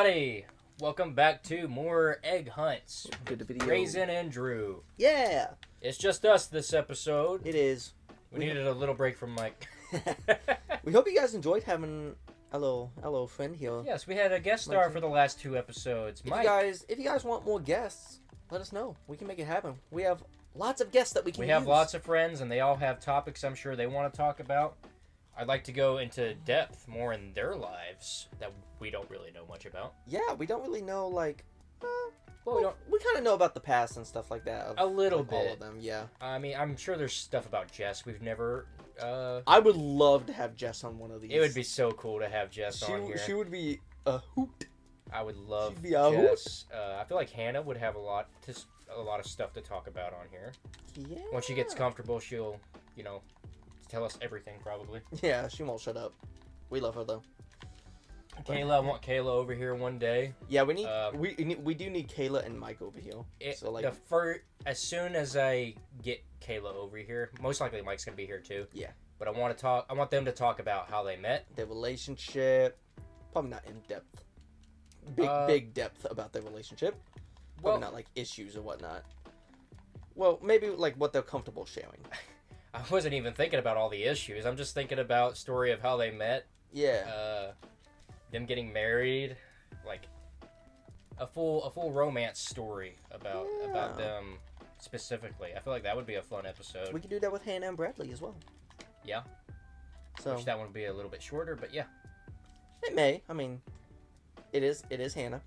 everybody! Welcome back to more Egg Hunts. Good video. Raisin and Drew. Yeah! It's just us this episode. It is. We needed a little break from Mike. We hope you guys enjoyed having a little friend here. Yes, we had a guest star for the last two episodes. Mike. If you guys want more guests, let us know. We can make it happen. We have lots of guests that we can use. We have lots of friends, and they all have topics I'm sure they want to talk about. I'd like to go into depth more in their lives that we don't really know much about. Yeah, we don't really know, like... Well, we kind of know about the past and stuff like that. A little bit. All of them, yeah. I mean, I'm sure there's stuff about Jess we've never... I would love to have Jess on one of these. It would be so cool to have Jess on here. She would be a hoot. I would love She'd be a Jess. I feel like Hannah would have a lot of stuff to talk about on here. Yeah. Once she gets comfortable, she'll, tell us everything probably. Yeah, she won't shut up. We love her though. Kayla, I want Kayla over here one day. Yeah, we need we do need Kayla and Mike over here. So like as soon as I get Kayla over here, most likely Mike's gonna be here too. Yeah. But I want them to talk about how they met. Their relationship. Probably not in depth. Big depth about their relationship. Probably not like issues or whatnot. Well, maybe like what they're comfortable sharing. I wasn't even thinking about all the issues. I'm just thinking about story of how they met. Yeah. Them getting married, like a full romance story about them specifically. I feel like that would be a fun episode. We could do that with Hannah and Bradley as well. Yeah. So which that one would be a little bit shorter, but yeah. It may. I mean, it is Hannah.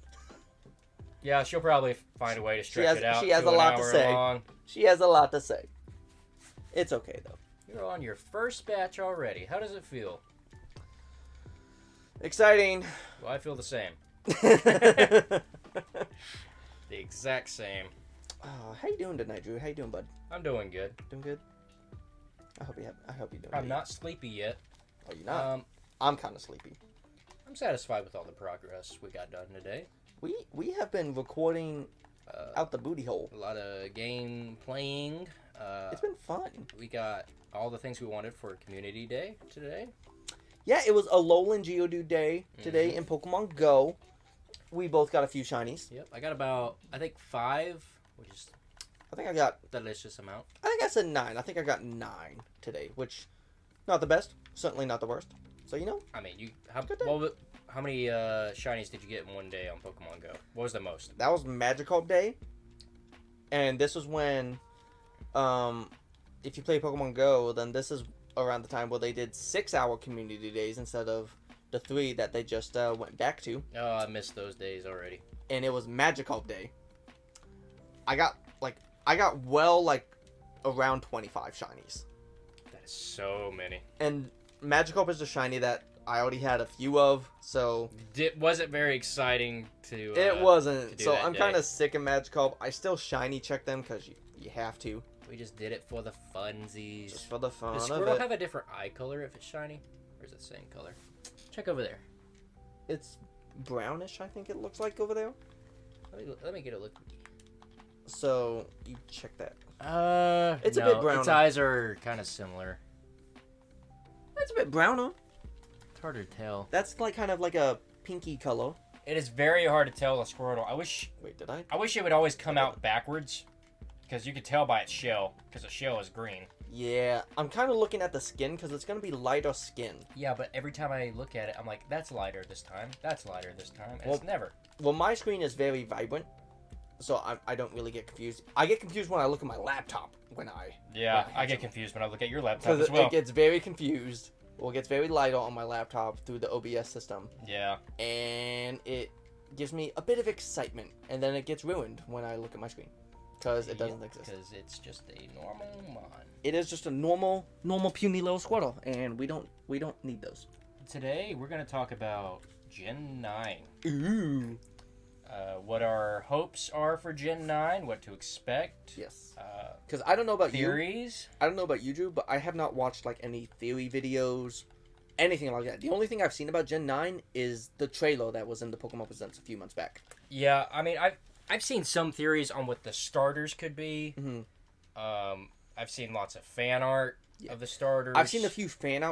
Yeah, she'll probably find a way to stretch it out. She has a lot to say. Long. She has a lot to say. It's okay though. You're on your first batch already. How does it feel? Exciting. Well, I feel the same. The exact same. How you doing tonight, Drew? How you doing, bud? I'm doing good. Doing good. I hope you're doing. I'm not sleepy yet. Oh, you're not. I'm kind of sleepy. I'm satisfied with all the progress we got done today. We have been recording out the booty hole. A lot of game playing. It's been fun. We got all the things we wanted for Community Day today. Yeah, it was a Alolan Geodude day today in Pokemon Go. We both got a few shinies. Yep, I got about, I think 5, which is I think I got delicious amount. I think I said 9. I think I got 9 today, which not the best, certainly not the worst. So I mean, how many shinies did you get in one day on Pokemon Go? What was the most? That was Magikarp Day, and this was when, if you play Pokemon Go, then this is around the time where they did 6-hour community days instead of the 3 that they just went back to. Oh, I missed those days already. And it was Magikarp Day. I got around 25 shinies. That is so many. And Magikarp is a shiny that I already had a few of, so... It wasn't very exciting to It wasn't. So I'm kind of sick of Magikarp. I still shiny check them because you have to. We just did it for the funsies. Just for the fun Does of Squirtle it. have a different eye color if it's shiny? Or is it the same color? Check over there. It's brownish, I think it looks like over there. Let me get a look. So, you check that. It's a bit browner. Its eyes are kind of similar. It's a bit browner. It's hard to tell. That's like kind of like a pinky color. It is very hard to tell a Squirtle. Wait, did I? I wish it would always come out backwards. Because you could tell by its shell. Because the shell is green. Yeah, I'm kind of looking at the skin because it's going to be lighter skin. Yeah, but every time I look at it, I'm like, that's lighter this time. That's lighter this time. And it's never. Well, my screen is very vibrant. So I don't really get confused. I get confused when I look at my laptop. I get confused when I look at your laptop as well. It gets very confused. Well, it gets very lighter on my laptop through the OBS system. Yeah. And it gives me a bit of excitement. And then it gets ruined when I look at my screen. Because it doesn't exist. Because it's just a normal mon. It is just a normal puny little Squirtle. And we don't need those. Today, we're going to talk about Gen 9. Ooh. What our hopes are for Gen 9, what to expect. Yes. Because I don't know about theories. I don't know about you, Drew, but I have not watched like any theory videos, anything like that. The only thing I've seen about Gen 9 is the trailer that was in the Pokemon Presents a few months back. Yeah, I mean, I've seen some theories on what the starters could be. Mm-hmm. I've seen lots of fan art of the starters. I've seen a few fan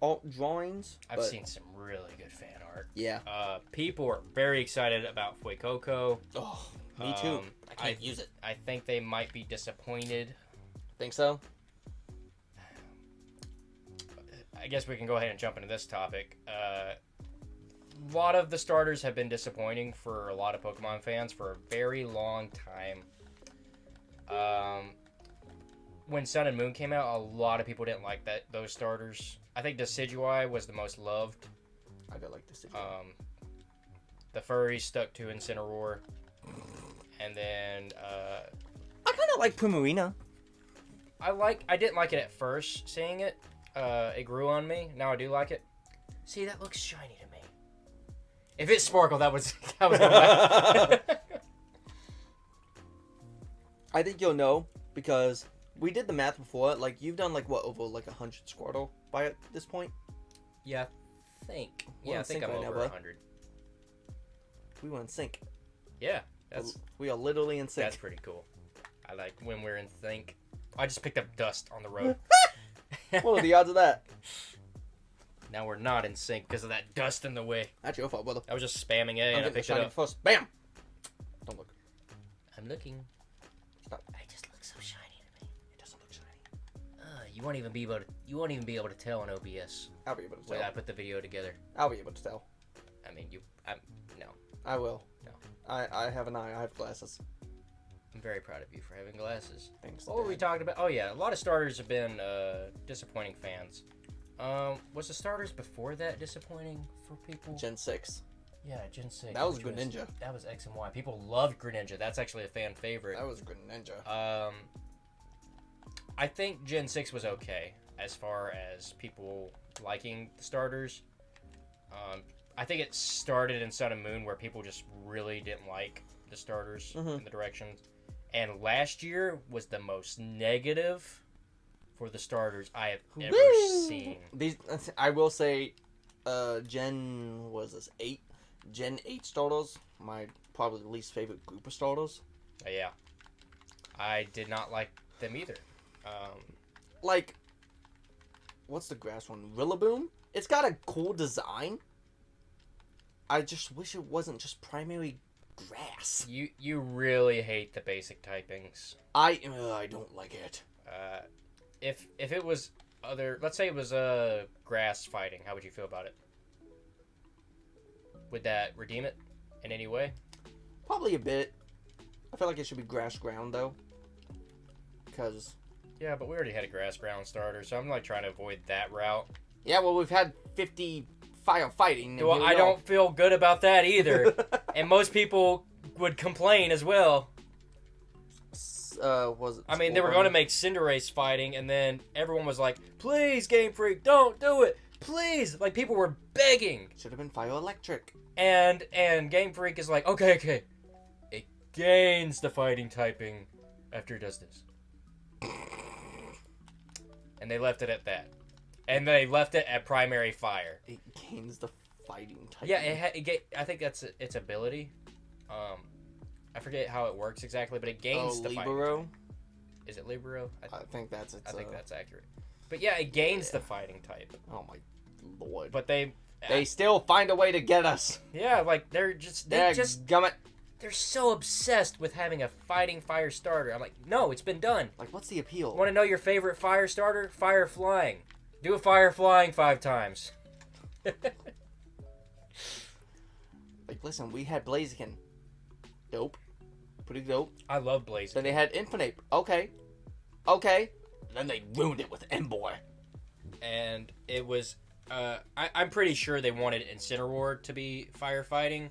alt drawings. I've seen some really good fan art. Yeah. People are very excited about Fuecoco. Oh, me too. I can't use it. I think they might be disappointed. Think so? I guess we can go ahead and jump into this topic. A lot of the starters have been disappointing for a lot of Pokemon fans for a very long time. When Sun and Moon came out, a lot of people didn't like those starters. I think Decidueye was the most loved. I do like Decidueye. The furries stuck to Incineroar. And then I kind of like Primarina. I didn't like it at first seeing it. It grew on me. Now I do like it. See, that looks shiny to me. If it sparkled, that was gonna I think you'll know because we did the math before. Like you've done like what over like 100 Squirtle by this point. Yeah, I think. We're Yeah, I in think sync I'm right over now, bud. 100. We were in sync. Yeah, that's We are literally in sync. that's pretty cool. I like when we're in sync. I just picked up dust on the road. What are the odds of that? Now we're not in sync because of that dust in the way. That's your fault, brother. I was just spamming A I'm and I getting the picked it shiny up. first. Bam! Don't look. I'm looking. Stop. It just looks so shiny to me. It doesn't look shiny. You won't even be able to tell on OBS I'll be able to when tell. I put the video together. I'll be able to tell. I mean, no. I will. No. I have an eye. I have glasses. I'm very proud of you for having glasses. Thanks. What were we Dad. talking about? Oh yeah, a lot of starters have been disappointing fans. Was the starters before that disappointing for people? Gen 6. Yeah, Gen 6. That was which Greninja. That was X and Y. People loved Greninja. That's actually a fan favorite. That was a Greninja. I think Gen 6 was okay as far as people liking the starters. I think it started in Sun and Moon where people just really didn't like the starters in the directions. And last year was the most negative for the starters I have ever seen. These, I will say, Gen was this 8. Gen 8 starters, my probably least favorite group of starters. Yeah, I did not like them either. Like, what's the grass one? Rillaboom? It's got a cool design. I just wish it wasn't just primary grass. You really hate the basic typings. I don't like it. If it was let's say it was grass fighting, how would you feel about it? Would that redeem it in any way? Probably a bit. I feel like it should be grass ground though. Because Yeah, but we already had a grass ground starter, so I'm like trying to avoid that route. yeah, well we've had 50 fire fighting. And Well, here we I go. don't feel good about that either. And most people would complain as well. Was it? I mean, they were going to make Cinderace fighting, and then everyone was like, "Please, Game Freak, don't do it, please!" Like people were begging, Should have been fire electric. and Game Freak is like, "Okay, it gains the fighting typing after it does this," and they left it at that, and they left it at primary fire. It gains the fighting type. Yeah, I think that's its ability. I forget how it works exactly, but it gains the fighting. Libero. Is it Libero? I think that's it. I think that's accurate. But yeah, it gains the fighting type. Oh my lord! But they still find a way to get us. yeah, like they're Gummit. they're so obsessed with having a fighting fire starter. I'm like, no, it's been done. Like, what's the appeal? Want to know your favorite fire starter? Fire flying. Do a fire flying 5 times. Like, listen, we had Blaziken. Dope. Pretty dope. I love Blaze. Then they had Infinite. Okay. Then they ruined it with Emboar. And it was I'm pretty sure they wanted Incineroar to be firefighting,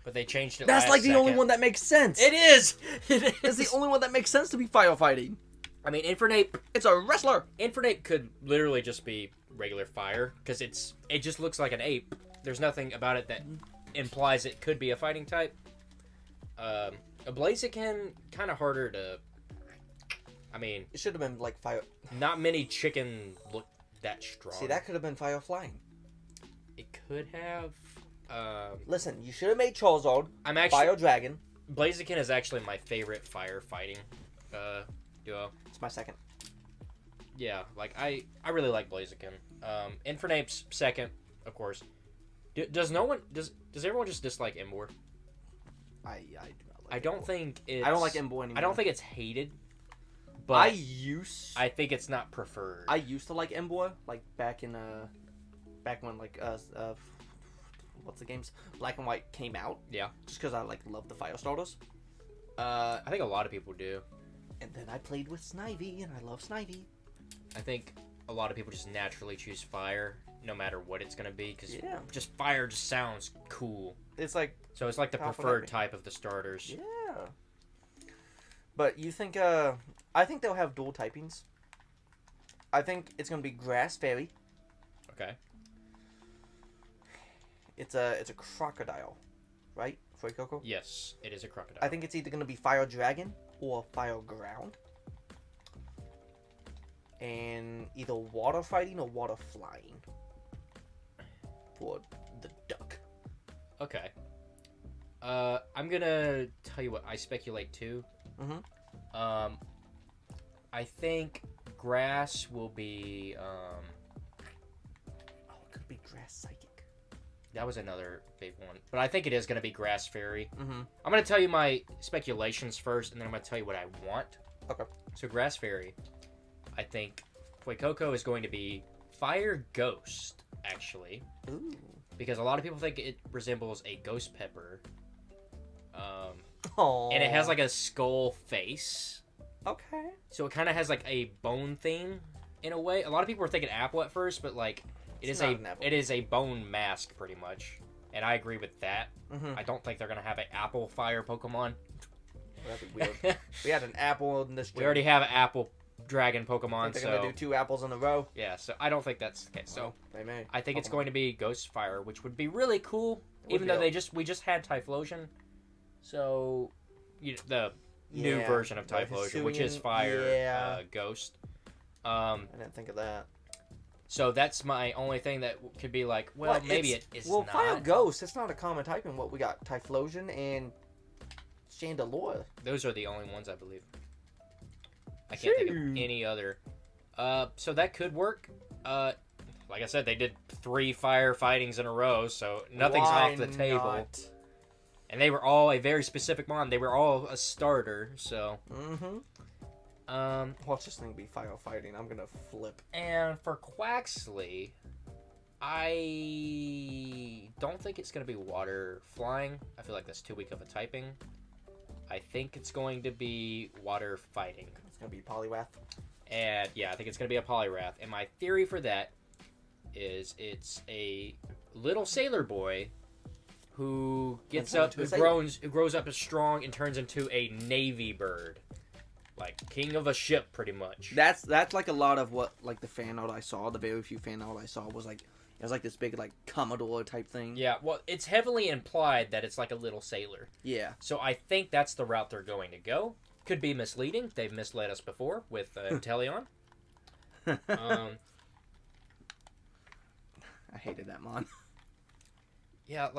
but they changed it. That's last like the only second. one that makes sense. It is. It It's is the only one that makes sense to be firefighting. I mean, Infernape It's a wrestler. could literally just be regular fire because it just looks like an ape. There's nothing about it that implies it could be a fighting type. A Blaziken kind of harder to. I mean, It should have been like fire. not many chicken look that strong. See, that could have been fire flying. It could have. Listen, you should have made Charizard I'm actually Fire Dragon. Blaziken is actually my favorite firefighting duo. It's my second. Yeah, like I really like Blaziken. Infernape's second, of course. Does no one does everyone just dislike Embor? I do not like I don't think it's... I don't like Embor anymore. I don't think it's hated, but I think it's not preferred. I used to like Embor, like back when what's the games? Black and White came out. Yeah. Just because I love the fire starters. I think a lot of people do. And then I played with Snivy, and I love Snivy. I think a lot of people just naturally choose fire, no matter what it's gonna be, because just fire just sounds cool. It's like so it's like the preferred type of the starters. Yeah. But you think I think they'll have dual typings. I think it's gonna be Grass Fairy. Okay. It's a crocodile, right? Fuecoco? Yes, it is a crocodile. I think it's either gonna be Fire Dragon or Fire Ground. And either water fighting or water flying. For the duck. Okay. I'm gonna tell you what I speculate too. Mm-hmm. I think grass will be it could be Grass Psychic. That was another big one. But I think it is gonna be Grass Fairy. Mm-hmm. I'm gonna tell you my speculations first, and then I'm gonna tell you what I want. Okay. So Grass Fairy, I think Fuecoco is going to be Fire Ghost, actually. Ooh. Because a lot of people think it resembles a ghost pepper. Aww. And it has like a skull face. Okay. So it kind of has like a bone theme in a way. A lot of people were thinking apple at first, but like it is a bone mask pretty much. And I agree with that. Mm-hmm. I don't think they're going to have an apple fire Pokemon. That'd be weird. We had an apple in this. We already have an apple dragon Pokemon, they're gonna do 2 apples in a row. Yeah, so I don't think that's the case. So they may. I think it's going to be Ghost Fire, which would be really cool. Even though we just had Typhlosion, so the new version of Typhlosion, which is Fire Ghost. I didn't think of that. So that's my only thing that could be like, well, maybe it is not. Fire Ghost, it's not a common type in what we got. Typhlosion and Chandelure. Those are the only ones I believe. I can't think of any other. So that could work. Like I said, they did 3 fire fightings in a row, so nothing's off the table. Not? And they were all a very specific mon. They were all a starter, so. Mm-hmm. Watch this thing be firefighting. I'm gonna flip. And for Quaxley, I don't think it's gonna be water flying. I feel like that's too weak of a typing. I think it's going to be water fighting. It's gonna be Poliwrath. And yeah, I think it's gonna be a Poliwrath. And my theory for that is it's a little sailor boy who grows up as strong and turns into a navy bird, like king of a ship, pretty much. That's like a lot of what the fan art I saw. The very few fan art I saw was like it was like this big Commodore type thing. Yeah, well, it's heavily implied that it's like a little sailor. Yeah. So I think that's the route they're going to go. Could be misleading. They've misled us before with Inteleon. I hated that mon. Yeah,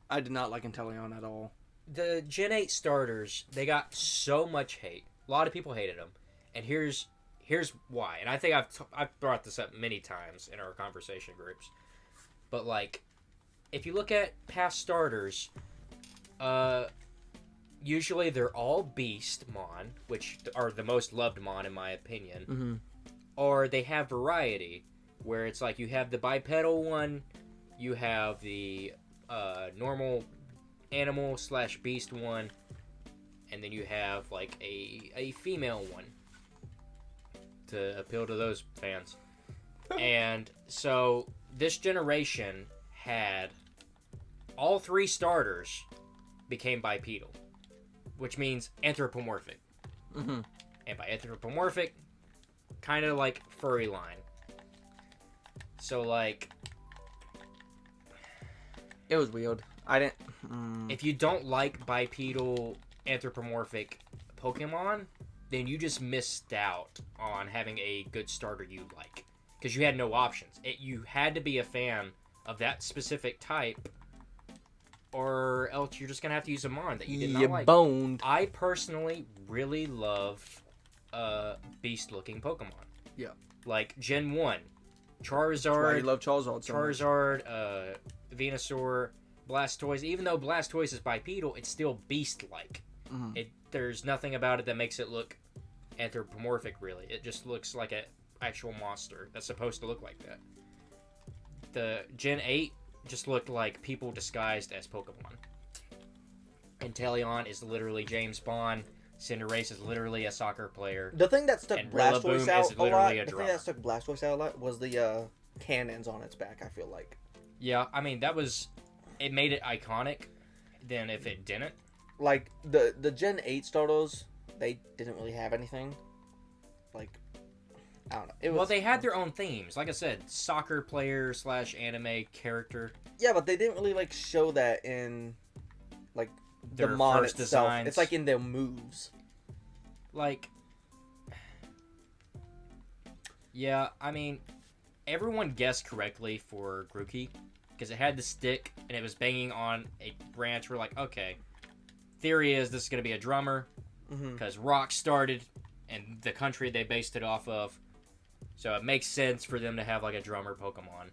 I did not like Inteleon at all. The Gen 8 starters, they got so much hate. A lot of people hated them. And here's why. And I think I've brought this up many times in our conversation groups. But if you look at past starters, usually they're all Beast Mon, which are the most loved Mon in my opinion. Mm-hmm. Or they have variety, where it's like you have the bipedal one, you have the normal animal / beast one, and then you have a female one to appeal to those fans. And so this generation had all 3 starters became bipedal, which means anthropomorphic. Mm-hmm. And by anthropomorphic, kind of like furry line. So it was weird. I didn't. If you don't like bipedal anthropomorphic Pokemon, then you just missed out on having a good starter you like, because you had no options. You had to be a fan of that specific type, or else you're just gonna have to use a mon that you did not like. Boned. I personally really love beast-looking Pokemon. Yeah. Like Gen 1, Charizard. That's why you love Charizard so much. Charizard, Venusaur, Blastoise, even though Blastoise is bipedal, it's still beast-like. There's nothing about it that makes it look anthropomorphic, really. It just looks like an actual monster that's supposed to look like that. The Gen 8 just looked like people disguised as Pokemon. Inteleon is literally James Bond. Cinderace is literally a soccer player. The thing that stuck And Blastoise Rillaboom out is a lot. literally a The thing drummer. that stuck Blastoise out a lot was the cannons on its back. I feel like. Yeah, I mean, it made it iconic than if it didn't. Like, the Gen 8 starters, they didn't really have anything. Like, I don't know. Well, they had their own themes. Like I said, soccer player / anime character. Yeah, but they didn't really, like, show that in, like, the Their mod first itself. designs. It's, like, in their moves. Like, yeah, I mean, everyone guessed correctly for Grookey. Because it had the stick, and it was banging on a branch. We're like, okay, theory is this is going to be a drummer. Because rock started in the country they based it off of. So it makes sense for them to have, like, a drummer Pokemon.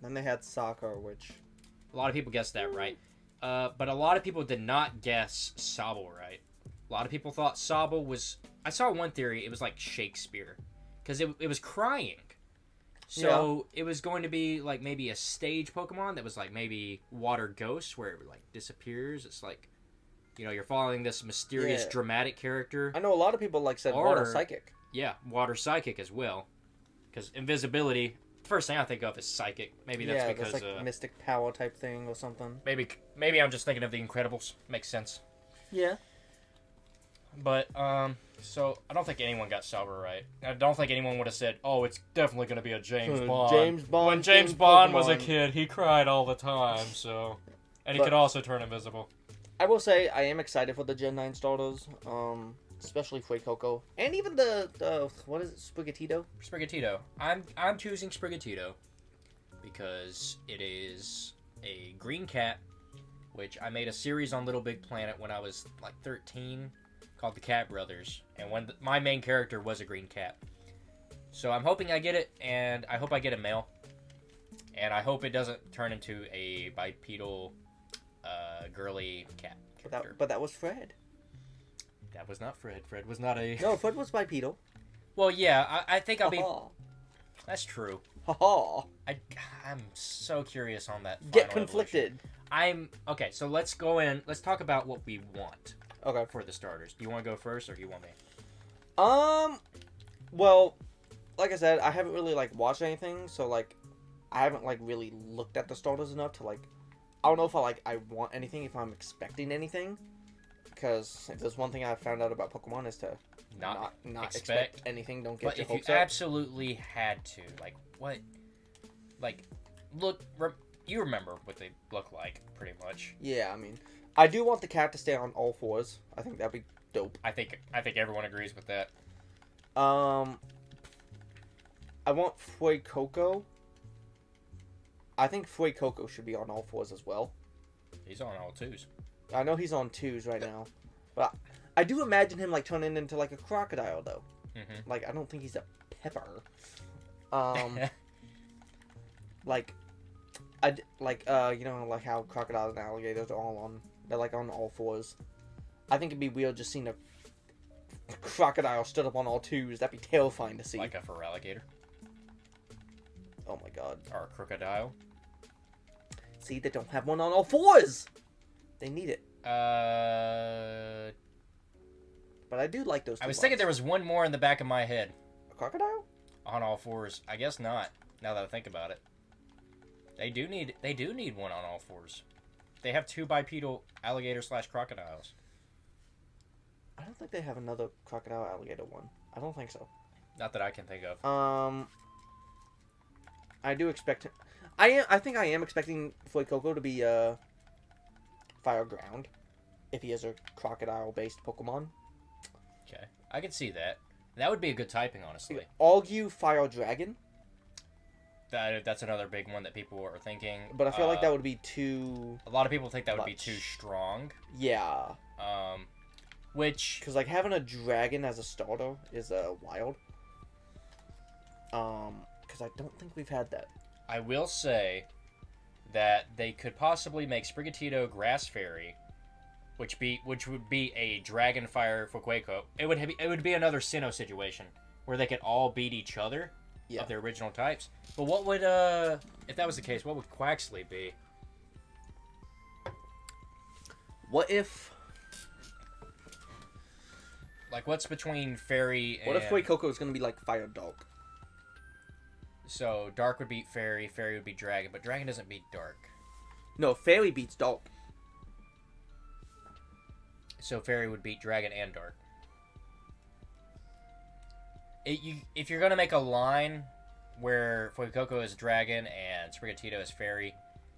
Then they had soccer, which... A lot of people guessed that right. But a lot of people did not guess Sobble right. A lot of people thought Sobble was... I saw one theory, it was like Shakespeare. Because it was crying. So it was going to be like maybe a stage Pokemon that was like maybe Water Ghost, where it like disappears. It's like, you know, you're following this mysterious, dramatic character. I know a lot of people like said Water Psychic. Yeah, Water Psychic as well. Because invisibility, the first thing I think of is Psychic. Maybe that's because... that's like mystic power type thing or something. Maybe I'm just thinking of The Incredibles. Makes sense. Yeah. But, so, I don't think anyone got Sobble right. I don't think anyone would have said, oh, it's definitely going to be a James Bond. James Bond. When James Bond was a kid, he cried all the time, so... And he could also turn invisible. I will say, I am excited for the Gen 9 starters, especially Fuecoco. And even the what is it, Sprigatito? Sprigatito. I'm choosing Sprigatito because it is a green cat, which I made a series on Little Big Planet when I was, like, 13... called the Cat Brothers, and my main character was a green cat. So I'm hoping I get it, and I hope I get a male, and I hope it doesn't turn into a bipedal, girly cat character. But that was Fred. That was not Fred. Fred was not a... No, Fred was bipedal. Well, yeah, I think I'll be... That's true. Ha-ha. I'm so curious on that. Get conflicted. Okay, so let's go in. Let's talk about what we want. Okay. For the starters. Do you want to go first, or do you want me? Well, like I said, I haven't really, like, watched anything, so, like, I haven't, like, really looked at the starters enough to, like, I don't know if I want anything, if I'm expecting anything, because if there's one thing I've found out about Pokemon is to not expect anything, don't get your hopes up. But if you absolutely had to, like, what, like, you remember what they look like, pretty much. Yeah, I mean... I do want the cat to stay on all fours. I think that'd be dope. I think everyone agrees with that. I want Fuecoco. I think Fuecoco should be on all fours as well. He's on all twos. I know he's on twos right now. But I do imagine him, like, turning into, like, a crocodile, though. Mm-hmm. Like, I don't think he's a pepper. You know, like how crocodiles and alligators are they're like on all fours. I think it'd be weird just seeing a crocodile stood up on all twos. That'd be terrifying to see. Like a feraligator. Oh my god. Or a crocodile. See, they don't have one on all fours! They need it. But I do like those two I was thinking there was one more in the back of my head. A crocodile? On all fours. I guess not, now that I think about it. They do need one on all fours. They have two bipedal alligator / crocodiles. I don't think they have another crocodile alligator one. I don't think so. Not that I can think of. I do expect... I think I am expecting Fuecoco to be Fire Ground. If he is a crocodile-based Pokemon. Okay. I can see that. That would be a good typing, honestly. Augu Fire Dragon. That's another big one that people are thinking. But I feel like that would be too... A lot of people think that would be too strong. Yeah. Which... Because, like, having a dragon as a starter is wild. Because I don't think we've had that. I will say that they could possibly make Sprigatito Grass Fairy, which would be a Dragon Fire Fuecoco. It would be another Sinnoh situation where they could all beat each other of their original types. But what would if that was the case, what would Quaxley be? What if? Like, what's between Fairy and... What if Fuecoco is gonna be like Fire Dark? So Dark would beat Fairy, Fairy would beat Dragon, but Dragon doesn't beat Dark. No, Fairy beats Dark. So Fairy would beat Dragon and Dark. If you're gonna make a line where Fuecoco is Dragon and Sprigatito is Fairy,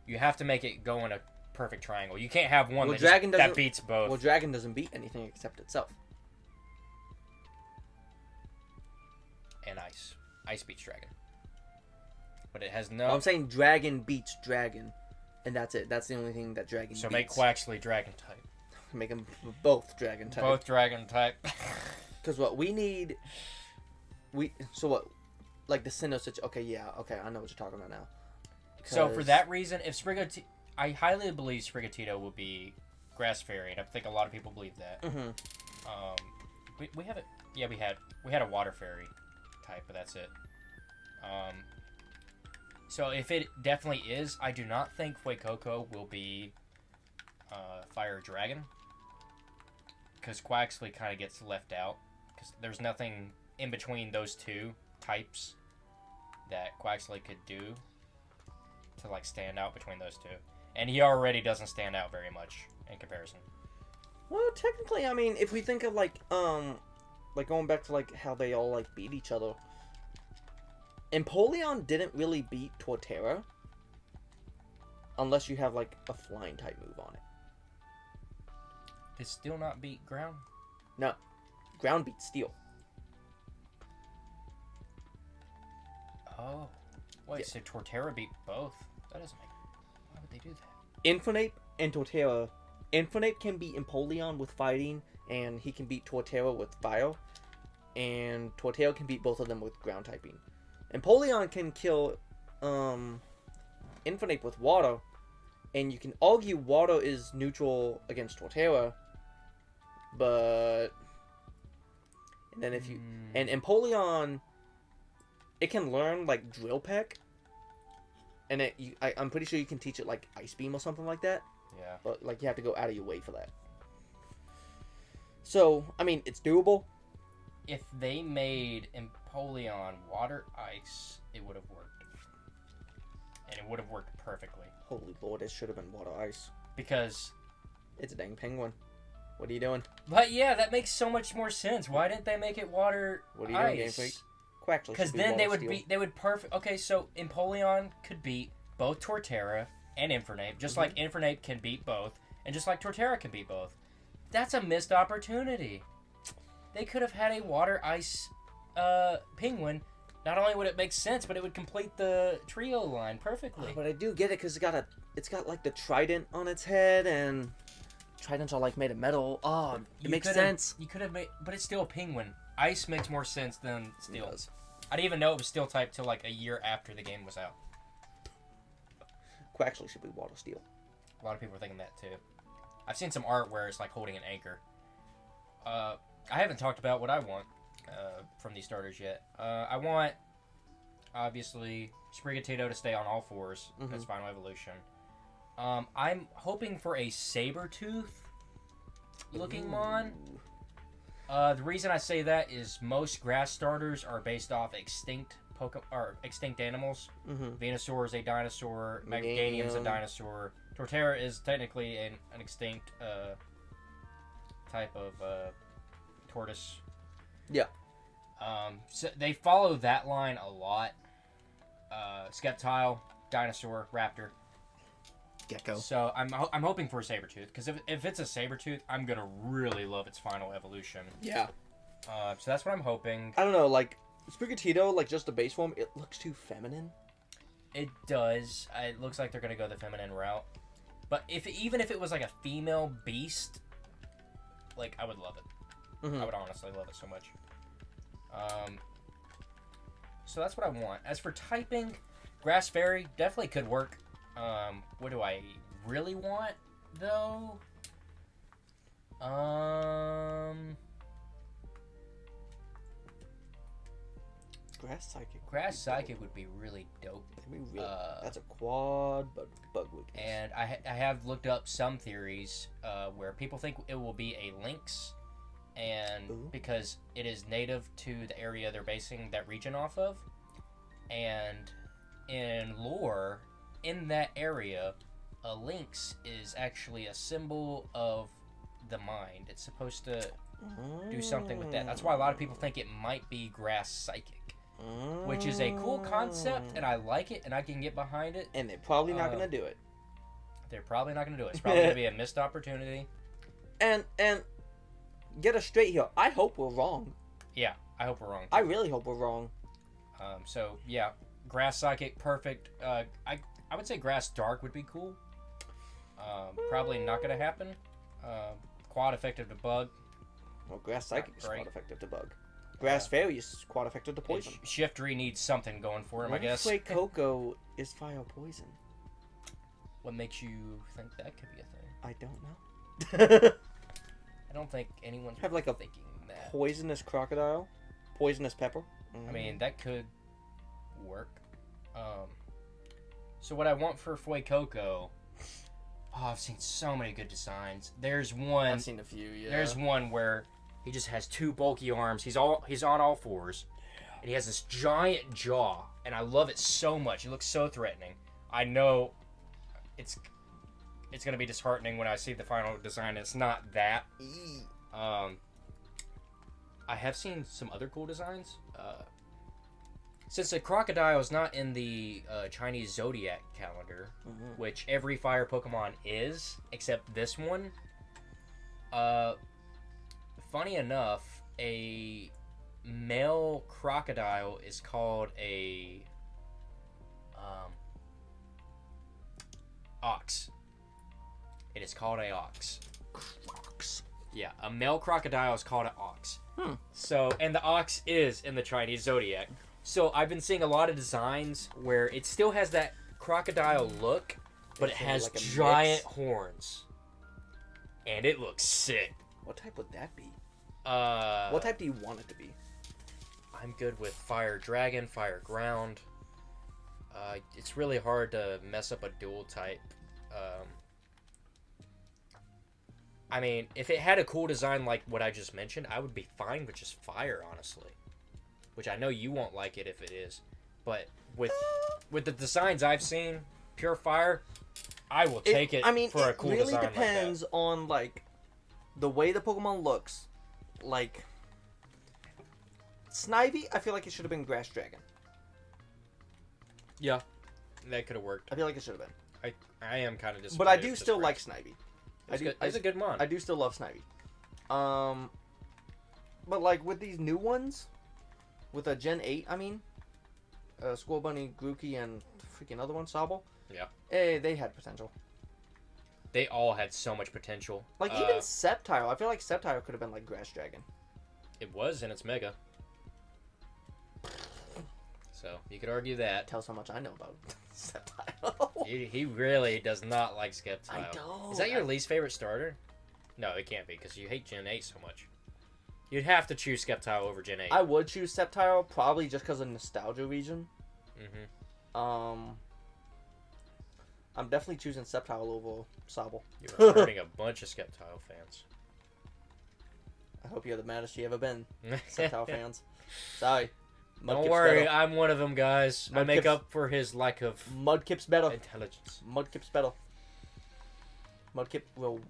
you have to make it go in a perfect triangle. You can't have one that beats both. Well, Dragon doesn't beat anything except itself. And Ice. Ice beats Dragon. But it has no... Well, I'm saying Dragon beats Dragon. And that's it. That's the only thing that Dragon beats. So make Quaxley Dragon type. Make them both Dragon type. Both Dragon type. Because what we need... So what? Like the Sinnoh situation... Okay, yeah. Okay, I know what you're talking about now. So for that reason, if Sprigatito... I highly believe Sprigatito will be Grass Fairy, and I think a lot of people believe that. Mm-hmm. We have it... Yeah, we had a Water Fairy type, but that's it. So if it definitely is, I do not think Fuecoco will be Fire Dragon, because Quaxley kind of gets left out, because there's nothing in between those two types that Quaxley could do to like stand out between those two, and he already doesn't stand out very much in comparison. Well, technically, I mean, if we think of like going back to like how they all like beat each other, Empoleon didn't really beat Torterra unless you have like a flying type move on it. Did still not beat Ground? No, Ground beats Steel. Oh, wait, Yeah. so Torterra beat both? That doesn't make... Why would they do that? Infernape and Torterra. Infernape can beat Empoleon with fighting, and he can beat Torterra with fire. And Torterra can beat both of them with ground typing. Empoleon can kill Infernape with water, and you can argue water is neutral against Torterra, but... And then if you... And Empoleon, it can learn, like, Drill Peck, and I'm pretty sure you can teach it, like, Ice Beam or something like that. Yeah. But, like, you have to go out of your way for that. So, I mean, it's doable. If they made Empoleon Water Ice, it would have worked. And it would have worked perfectly. Holy lord, it should have been Water Ice. Because... It's a dang penguin. What are you doing? But yeah, that makes so much more sense. Why didn't they make it Water Ice? What are you doing, Game Freak? Quaxley because should be then Water they would perfect. Okay, so Empoleon could beat both Torterra and Infernape, just like Infernape can beat both, and just like Torterra can beat both. That's a missed opportunity. They could have had a Water Ice penguin. Not only would it make sense, but it would complete the trio line perfectly. Oh, but I do get it because it's got like the trident on its head, and tridents are like made of metal. Oh, it makes sense. You could have made, but it's still a penguin. Ice makes more sense than Steel. It does. I didn't even know it was Steel type till like a year after the game was out. Quaxley should be Water Steel. A lot of people are thinking that too. I've seen some art where it's like holding an anchor. I haven't talked about what I want from these starters yet. I want, obviously, Sprigatito to stay on all fours. That's final evolution. I'm hoping for a Sabertooth looking mon. The reason I say that is most grass starters are based off extinct extinct animals. Venusaur is a dinosaur. Meganium is a dinosaur. Torterra is technically an extinct type of tortoise. Yeah. So they follow that line a lot. Skeptile, dinosaur, raptor. Gecko. So I'm hoping for a Sabertooth, because if it's a Sabertooth, I'm gonna really love its final evolution. Yeah. So that's what I'm hoping. I don't know, like Sprigatito, like just the base form, it looks too feminine. It does. It looks like they're gonna go the feminine route. But even if it was like a female beast, like I would love it. I would honestly love it so much. So that's what I want. As for typing, Grass Fairy definitely could work. What do I really want, though? Grass Psychic would be really dope. That's a quad, but bug weakness. And I have looked up some theories where people think it will be a Lynx, and because it is native to the area they're basing that region off of, and in lore, in that area, a Lynx is actually a symbol of the mind. It's supposed to do something with that. That's why a lot of people think it might be Grass Psychic. Which is a cool concept, and I like it, and I can get behind it. And they're probably not going to do it. They're probably not going to do it. It's probably going to be a missed opportunity. And get us straight here. I hope we're wrong. Yeah, I hope we're wrong. I really hope we're wrong. So, yeah, Grass Psychic, perfect. I would say Grass Dark would be cool. Probably not going to happen. Quad effective to bug. Well, Grass Psychic is quad effective to bug. Grass Fairy is quad effective to poison. Shiftery needs something going for him, I guess. What if Coco is fire poison? What makes you think that could be a thing? I don't know. I don't think anyone's have like a thinking that. Poisonous crocodile? Poisonous pepper? I mean, that could work. So what I want for Fuecoco... Oh, I've seen so many good designs. There's one... I've seen a few, yeah. There's one where... He just has two bulky arms. He's on all fours, and he has this giant jaw, and I love it so much. It looks so threatening. I know it's gonna be disheartening when I see the final design. It's not that. I have seen some other cool designs. Since the crocodile is not in the Chinese zodiac calendar, which every fire Pokemon is except this one. Funny enough, a male crocodile is called a ox. It is called a ox. Yeah, a male crocodile is called an ox. So, and the ox is in the Chinese zodiac. So I've been seeing a lot of designs where it still has that crocodile look, but it has like giant horns, and it looks sick. What type would that be? What type do you want it to be? I'm good with Fire Dragon, Fire Ground. It's really hard to mess up a dual type. I mean, if it had a cool design like what I just mentioned, I would be fine with just Fire, honestly. Which I know you won't like it if it is. But with the designs I've seen, pure Fire, I will take it for a cool design like that. It really depends on, like, the way the Pokemon looks. Like, Snivy, I feel like it should have been Grass Dragon. Yeah, that could have worked. I feel like it should have been. I am kind of disappointed. But I do still like Snivy. It's a good mon. I do still love Snivy. But like with these new ones, with a Gen 8, Squirrel Bunny, Grookey, and freaking other one, Sobble. Yeah. They had potential. They all had so much potential. Like, even Sceptile. I feel like Sceptile could have been, like, Grass Dragon. It was in its Mega. So, you could argue that. Tells how much I know about Sceptile. He really does not like Sceptile. I don't. Is that your least favorite starter? No, it can't be, because you hate Gen 8 so much. You'd have to choose Sceptile over Gen 8. I would choose Sceptile, probably just because of nostalgia region. I'm definitely choosing Sceptile over Sobble. You're hurting a bunch of Sceptile fans. I hope you're the maddest you ever been, Sceptile fans. Sorry. Don't worry, I'm one of them, guys. I make up for his lack of Mudkip's better. Intelligence. Mudkip's better. Mudkip will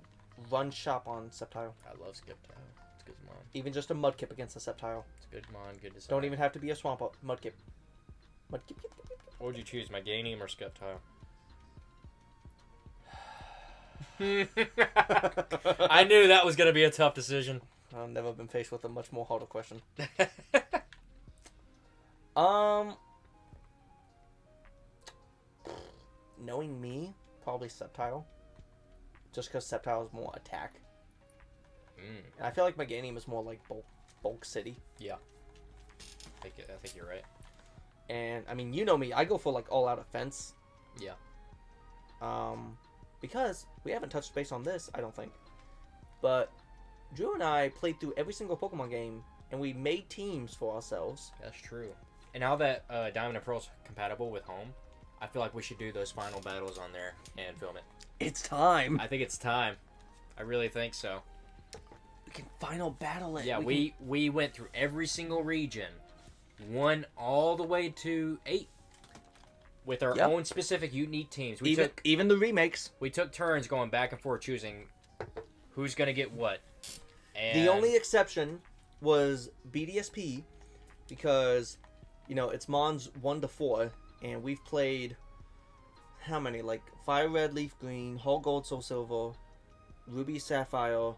run shop on Sceptile. I love Sceptile. It's a good mon. Even just a Mudkip against a Sceptile. It's a good mon, good design. Don't even have to be a Swampert. Mudkip. Mudkip. What would you choose, Meganium or Sceptile? I knew that was going to be a tough decision. I've never been faced with a much more harder question. Knowing me, probably Sceptile. Just because Sceptile is more attack. And I feel like Meganium is more like bulk city. Yeah. I think you're right. And I mean, you know me, I go for like all out offense. Yeah. Because we haven't touched base on this, I don't think. But Drew and I played through every single Pokemon game, and we made teams for ourselves. That's true. And now that Diamond and Pearl's compatible with Home, I feel like we should do those final battles on there and film it. It's time. I think it's time. I really think so. We can final battle it. Yeah, we went through every single region, 1 all the way to 8, with our own specific unique teams. Even the remakes. We took turns going back and forth choosing who's gonna get what. And the only exception was BDSP, because it's Mons 1 to 4, and we've played how many? Like Fire Red, Leaf Green, Hull Gold, Soul Silver, Ruby Sapphire,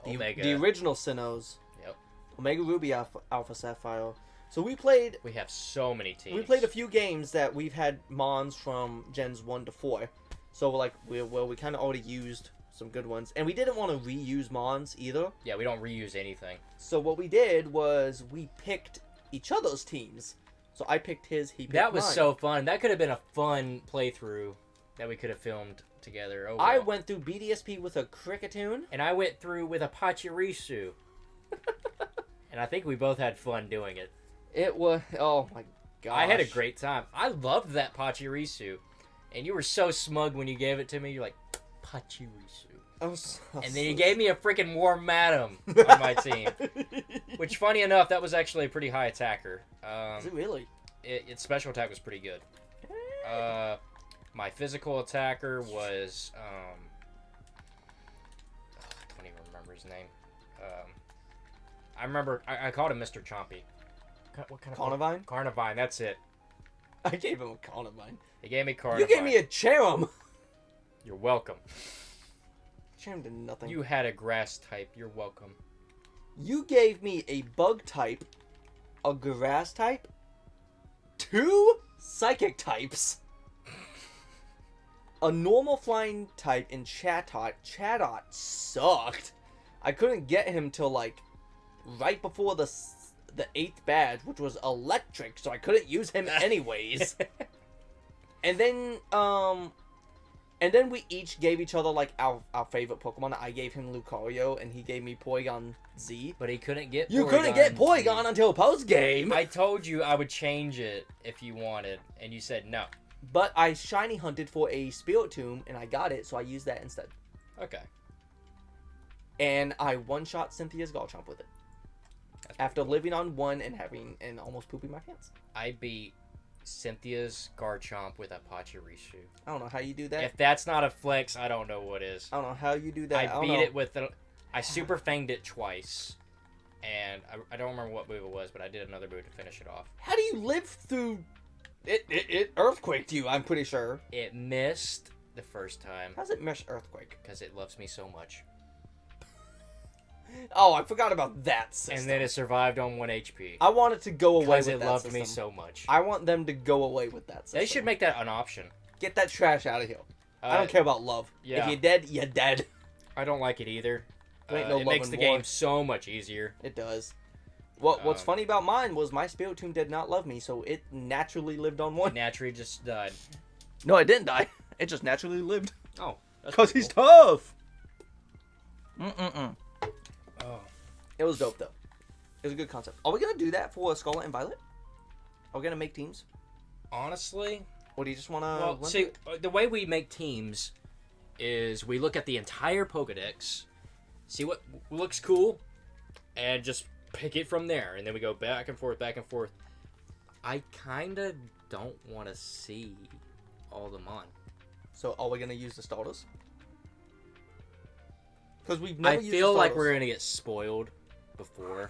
Omega. the original Sinnohs. Yep. Omega Ruby Alpha Sapphire. So we have so many teams. We played a few games that we've had Mons from Gens 1 to 4. So like we kind of already used some good ones, and we didn't want to reuse Mons either. Yeah, we don't reuse anything. So what we did was we picked each other's teams. So I picked his, he picked That was mine. so fun. That could have been a fun playthrough that we could have filmed together. Oh, well. I went through BDSP with a Cricketune. And I went through with a Pachirisu. And I think we both had fun doing it. It was, oh my gosh. I had a great time. I loved that Pachirisu. And you were so smug when you gave it to me. You're like, Pachirisu. And then you gave me a freaking War Madam on my team. Which, funny enough, that was actually a pretty high attacker. Is it really? Its special attack was pretty good. My physical attacker was... I don't even remember his name. I remember... I called him Mr. Chompy. What kind of... Carnivine? Carnivine, that's it. I gave him a Carnivine. He gave me Carnivine. You gave me a Cherum! You're welcome. Cherum did nothing. You had a grass type. You're welcome. You gave me a bug type, a grass type, 2 psychic types, a normal flying type in Chatot. Chatot sucked. I couldn't get him till like right before the 8th badge, which was electric, so I couldn't use him anyways. And then we each gave each other like our favorite Pokemon. I gave him Lucario, and he gave me Porygon Z. But he couldn't get Porygon. You couldn't get Porygon until post-game! I told you I would change it if you wanted, and you said no. But I shiny hunted for a Spiritomb, and I got it, so I used that instead. Okay. And I one-shot Cynthia's Garchomp with it. After living on 1 and almost pooping my pants. I beat Cynthia's Garchomp with a Pachirisu. I don't know how you do that. If that's not a flex, I don't know what is. I don't know how you do that. I beat it with I super fanged it twice, and I don't remember what move it was, but I did another move to finish it off. How do you live through it earthquaked you? I'm pretty sure it missed the first time. How's it miss earthquake? Because it loves me so much. Oh, I forgot about that system. And then it survived on 1 HP. I want it to go away with that because it loved system. me so much. I want them to go away with that system. They should make that an option. Get that trash out of here. I don't care about love. Yeah. If you're dead, you're dead. I don't like it either. It makes the game so much easier. It does. What's funny about mine was my Spiritomb did not love me, so it naturally lived on 1. It naturally just died. No, it didn't die. It just naturally lived. Oh. Because he's tough. Oh. It was dope, though. It was a good concept. Are we going to do that for Scarlet and Violet? Are we going to make teams? Honestly? Or do you just want to... Well, see, the way we make teams is we look at the entire Pokedex, see what looks cool, and just pick it from there. And then we go back and forth, back and forth. I kind of don't want to see all the Mon. So are we going to use the starters? Because we've never used the feel like starters. we're going to get spoiled before.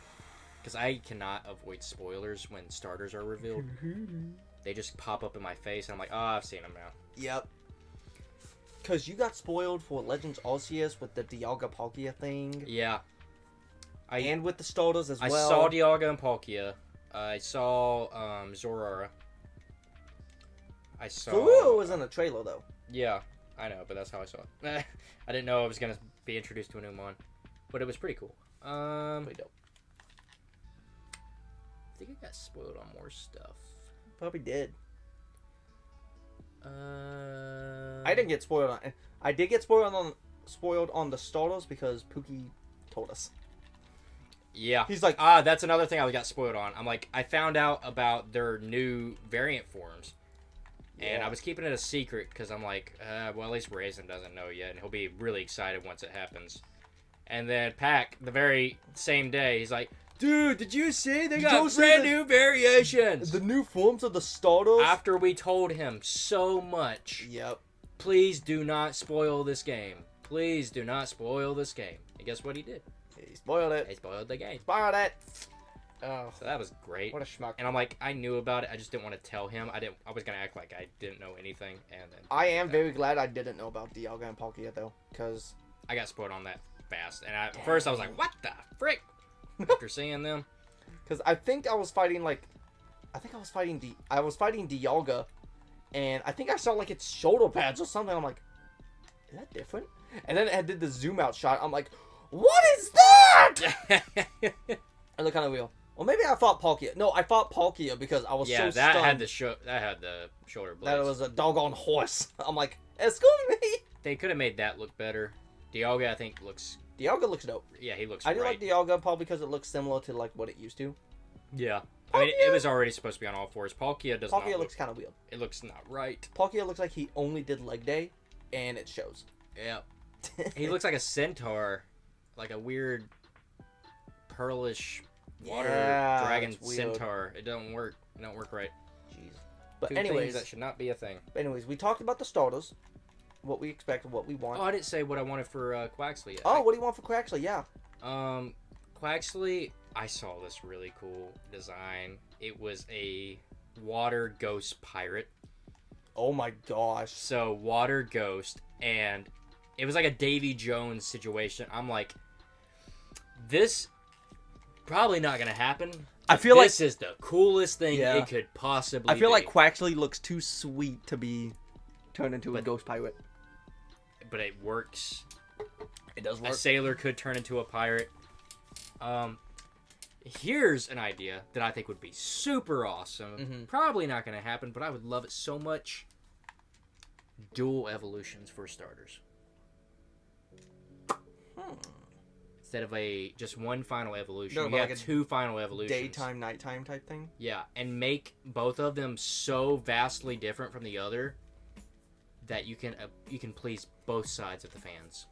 Because I cannot avoid spoilers when starters are revealed. They just pop up in my face, and I'm like, oh, I've seen them now. Yep. Because you got spoiled for Legends Arceus with the Dialga Palkia thing. Yeah. And with the starters as well. I saw Dialga and Palkia. I saw Zorora. I saw... Zorora was in a trailer, though. Yeah, I know, but that's how I saw it. I didn't know I was going to be introduced to a new Mon. But it was pretty cool. Pretty dope. I think I got spoiled on more stuff. Probably did. I I didn't get spoiled on. I did get spoiled on the starters because Pookie told us. Yeah. He's like, that's another thing I got spoiled on. I'm like, I found out about their new variant forms. And Yeah. I was keeping it a secret because I'm like, well, at least Raisin doesn't know yet, and he'll be really excited once it happens. And then Pac, the very same day, he's like, dude, did you see they got brand new variations? The new forms of the starters. After we told him so much, Yep. please do not spoil this game. Please do not spoil this game. And guess what he did? He spoiled it. He spoiled the game. Spoiled it. Oh, So that was great. what a schmuck. And I'm like, I knew about it. I just didn't want to tell him. I was gonna act like I didn't know anything. And then I am very glad I didn't know about Dialga and Palkia though, because I got spoiled on that fast. And at first I was like, what the frick? After seeing them. I think I was fighting I was fighting Dialga, and I think I saw like its shoulder pads or something. I'm like, is that different? And then it did the zoom out shot. I'm like, what is that? It looked kind of real. Well, maybe I fought Palkia. No, I fought Palkia because I was so that stunned had the shoulder blades. that it was a doggone horse. I'm like, excuse me. They could have made that look better. Dialga, I think, looks... Dialga looks dope. Yeah, he looks I do right. like Dialga probably because it looks similar to like what it used to. Yeah. I mean, it was already supposed to be on all fours. Palkia does not Palkia look... looks kind of weird. It looks not right. Palkia looks like he only did leg day, and it shows. Yeah. He looks like a centaur. Like a weird pearlish water dragon it's weird. centaur. It don't work. It don't work right. Jeez. But Two anyways, things that should not be a thing. we talked about the starters, what we expect, what we want. Oh, I didn't say what I wanted for Quaxley yet. What do you want for Quaxley? Yeah. Quaxley, I saw this really cool design. It was a water ghost pirate. Oh my gosh. So, water ghost, and it was like a Davy Jones situation. I'm like, this probably not gonna happen. I feel like this is the coolest thing Yeah. it could possibly I feel be. like Quaxley looks too sweet to be turned into a But- ghost pirate. But it works. It does A sailor could turn into a pirate. Here's an idea that I think would be super awesome. Mhm. Probably not going to happen, but I would love it so much. Dual evolutions for starters. Instead of just one final evolution, No, we but have like a two final evolutions. Daytime, nighttime type thing. Yeah, and make both of them so vastly different from the other that you can please both sides of the fans.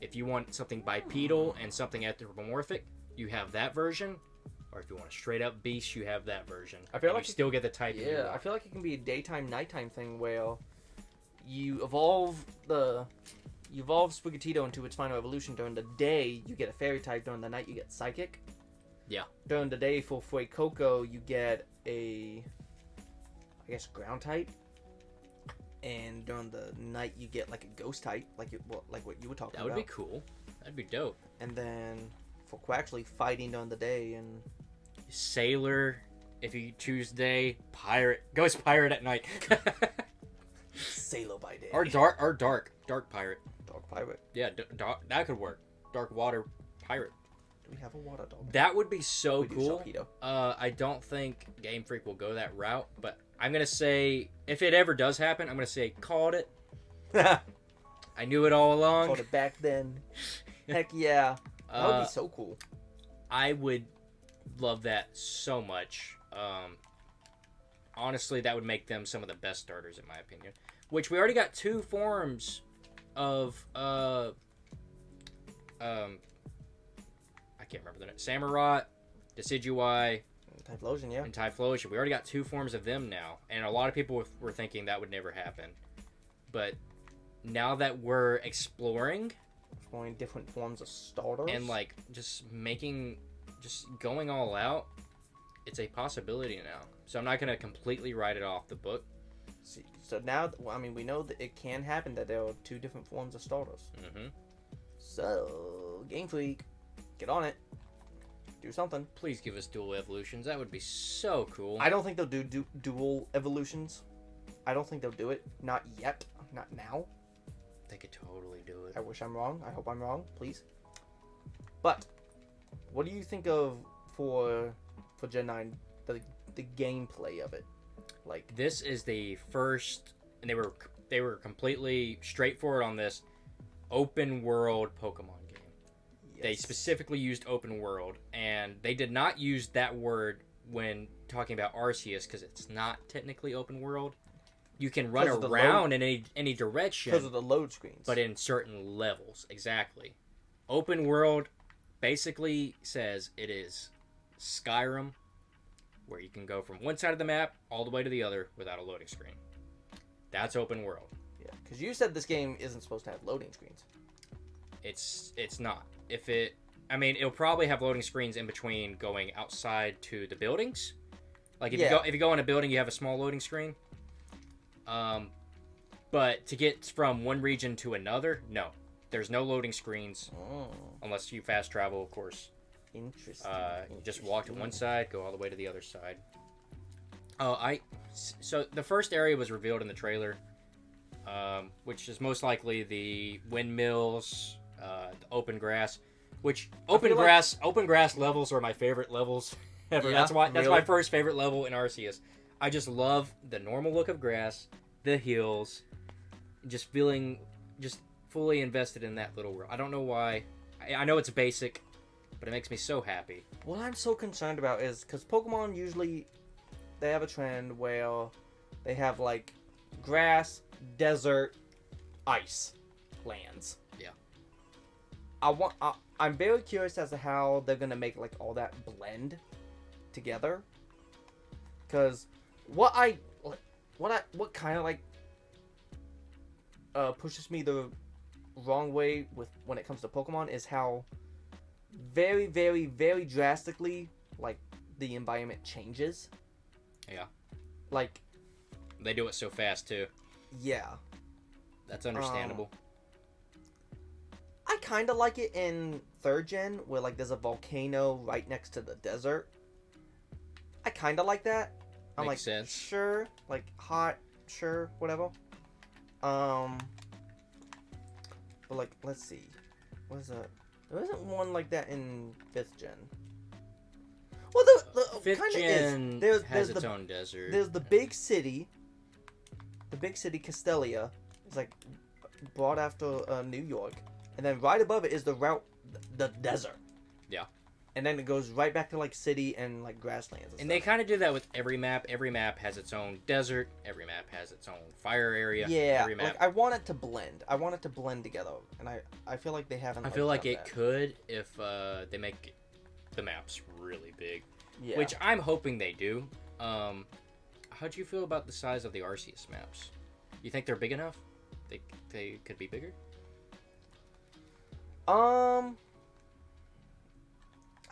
If you want something bipedal and something anthropomorphic, you have that version. Or if you want a straight up beast, you have that version. I feel And like you still get the type. you Yeah, want. I feel like it can be a daytime, nighttime thing where you evolve Sprigatito into its final evolution. During the day, you get a fairy type. During the night, you get psychic. Yeah. During the day for Fuecoco, you get ground type. And during the night, you get like a ghost type, like what you were talking That about. would be cool. That'd be dope. And then for Quaxley, fighting during the day and Sailor, if you choose day. Pirate, ghost pirate at night. Sailor by day. or dark pirate. Dog pirate. Yeah, that could work. Dark water pirate. Do we have a water dog? That would be so We do cool. Sharpedo. I don't think Game Freak will go that route, but I'm gonna say if it ever does happen, I'm gonna say called it. I knew it all along. Called it back then. Heck yeah. That would be so cool. I would love that so much. Honestly, that would make them some of the best starters in my opinion. Which we already got two forms of I can't remember the name. Samurott, Decidueye, Typhlosion, yeah. and Typhlosion. We already got two forms of them now, and a lot of people were thinking that would never happen. But now that we're exploring Exploring different forms of starters. and like just going all out, it's a possibility now. So I'm not gonna completely write it off the book. See, so now, we know that it can happen that there are two different forms of starters. Mm-hmm. So, Game Freak, get on it. Do something. Please give us dual evolutions. That would be so cool. I don't think they'll do dual evolutions. I don't think they'll do it. Not yet. Not now. They could totally do it. I wish I'm wrong. I hope I'm wrong. Please. But, what do you think of for Gen 9, the gameplay of it? Like, this is the first, and they were completely straightforward on this, open world Pokemon game. yes. They specifically used open world, and they did not use that word when talking about Arceus because it's not technically open world. You can run around in any direction because of the load screens, but in certain levels. Exactly. Open world basically says it is Skyrim, where you can go from one side of the map all the way to the other without a loading screen. That's open world. Yeah, because you said this game isn't supposed to have loading screens. It's not. It'll probably have loading screens in between going outside to the buildings. Like if you go in a building, you have a small loading screen. But to get from one region to another, no, there's no loading screens unless you fast travel, of course. Interesting. You just walk to one side, go all the way to the other side. So the first area was revealed in the trailer, which is most likely the windmills, the open grass. Which open grass levels are my favorite levels ever. Yeah, That's my first favorite level in Arceus. I just love the normal look of grass, the hills, just feeling fully invested in that little world. I don't know why. I know it's basic, but it makes me so happy. What I'm so concerned about is because Pokemon usually they have a trend where they have like grass, desert, ice lands. Yeah. I'm very curious as to how they're gonna make like all that blend together. Because what kind of like pushes me the wrong way when it comes to Pokemon is how very, very, very drastically like the environment changes. Yeah. Like they do it so fast too. Yeah. That's understandable. I kind of like it in 3rd gen where like there's a volcano right next to the desert. I kind of like that. I'm Makes like, sense. Sure, like hot, sure, whatever. But like, let's see, what is that? There isn't one like that in 5th gen. Well, the 5th gen has its own desert. There's the big city. The big city, Castelia, is like brought after New York, and then right above it is the desert. Yeah. And then it goes right back to like city and like grasslands. And they kind of do that with every map. Every map has its own desert. Every map has its own fire area. Yeah, every map. like I want it to blend. I want it to blend together, and I feel like they haven't. I feel like done it that. could if they make the maps really big. Yeah. Which I'm hoping they do. How'd you feel about the size of the Arceus maps? You think they're big enough? They could be bigger?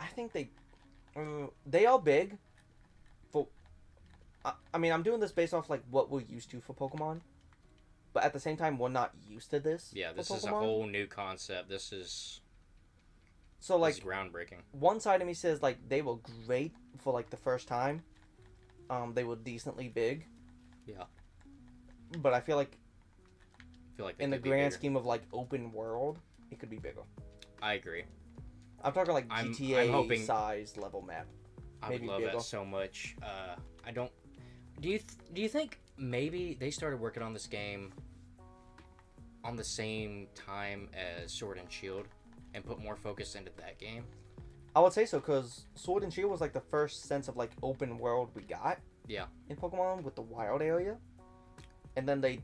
I think they are big. I mean, I'm doing this based off like what we're used to for Pokemon, but at the same time, we're not used to this. Yeah, this for is a Pokemon. whole new concept. This is groundbreaking. One side of me says like they were great for like the first time. They were decently big. Yeah. But I feel like they in the could be grand bigger. scheme of like open world, it could be bigger. I agree. I'm talking like I'm GTA hoping- size level map. I would Maybe love bigger. that so much. I don't. Do you think maybe they started working on this game on the same time as Sword and Shield and put more focus into that game? I would say so because Sword and Shield was like the first sense of like open world we got. Yeah. In Pokemon with the wild area, and then they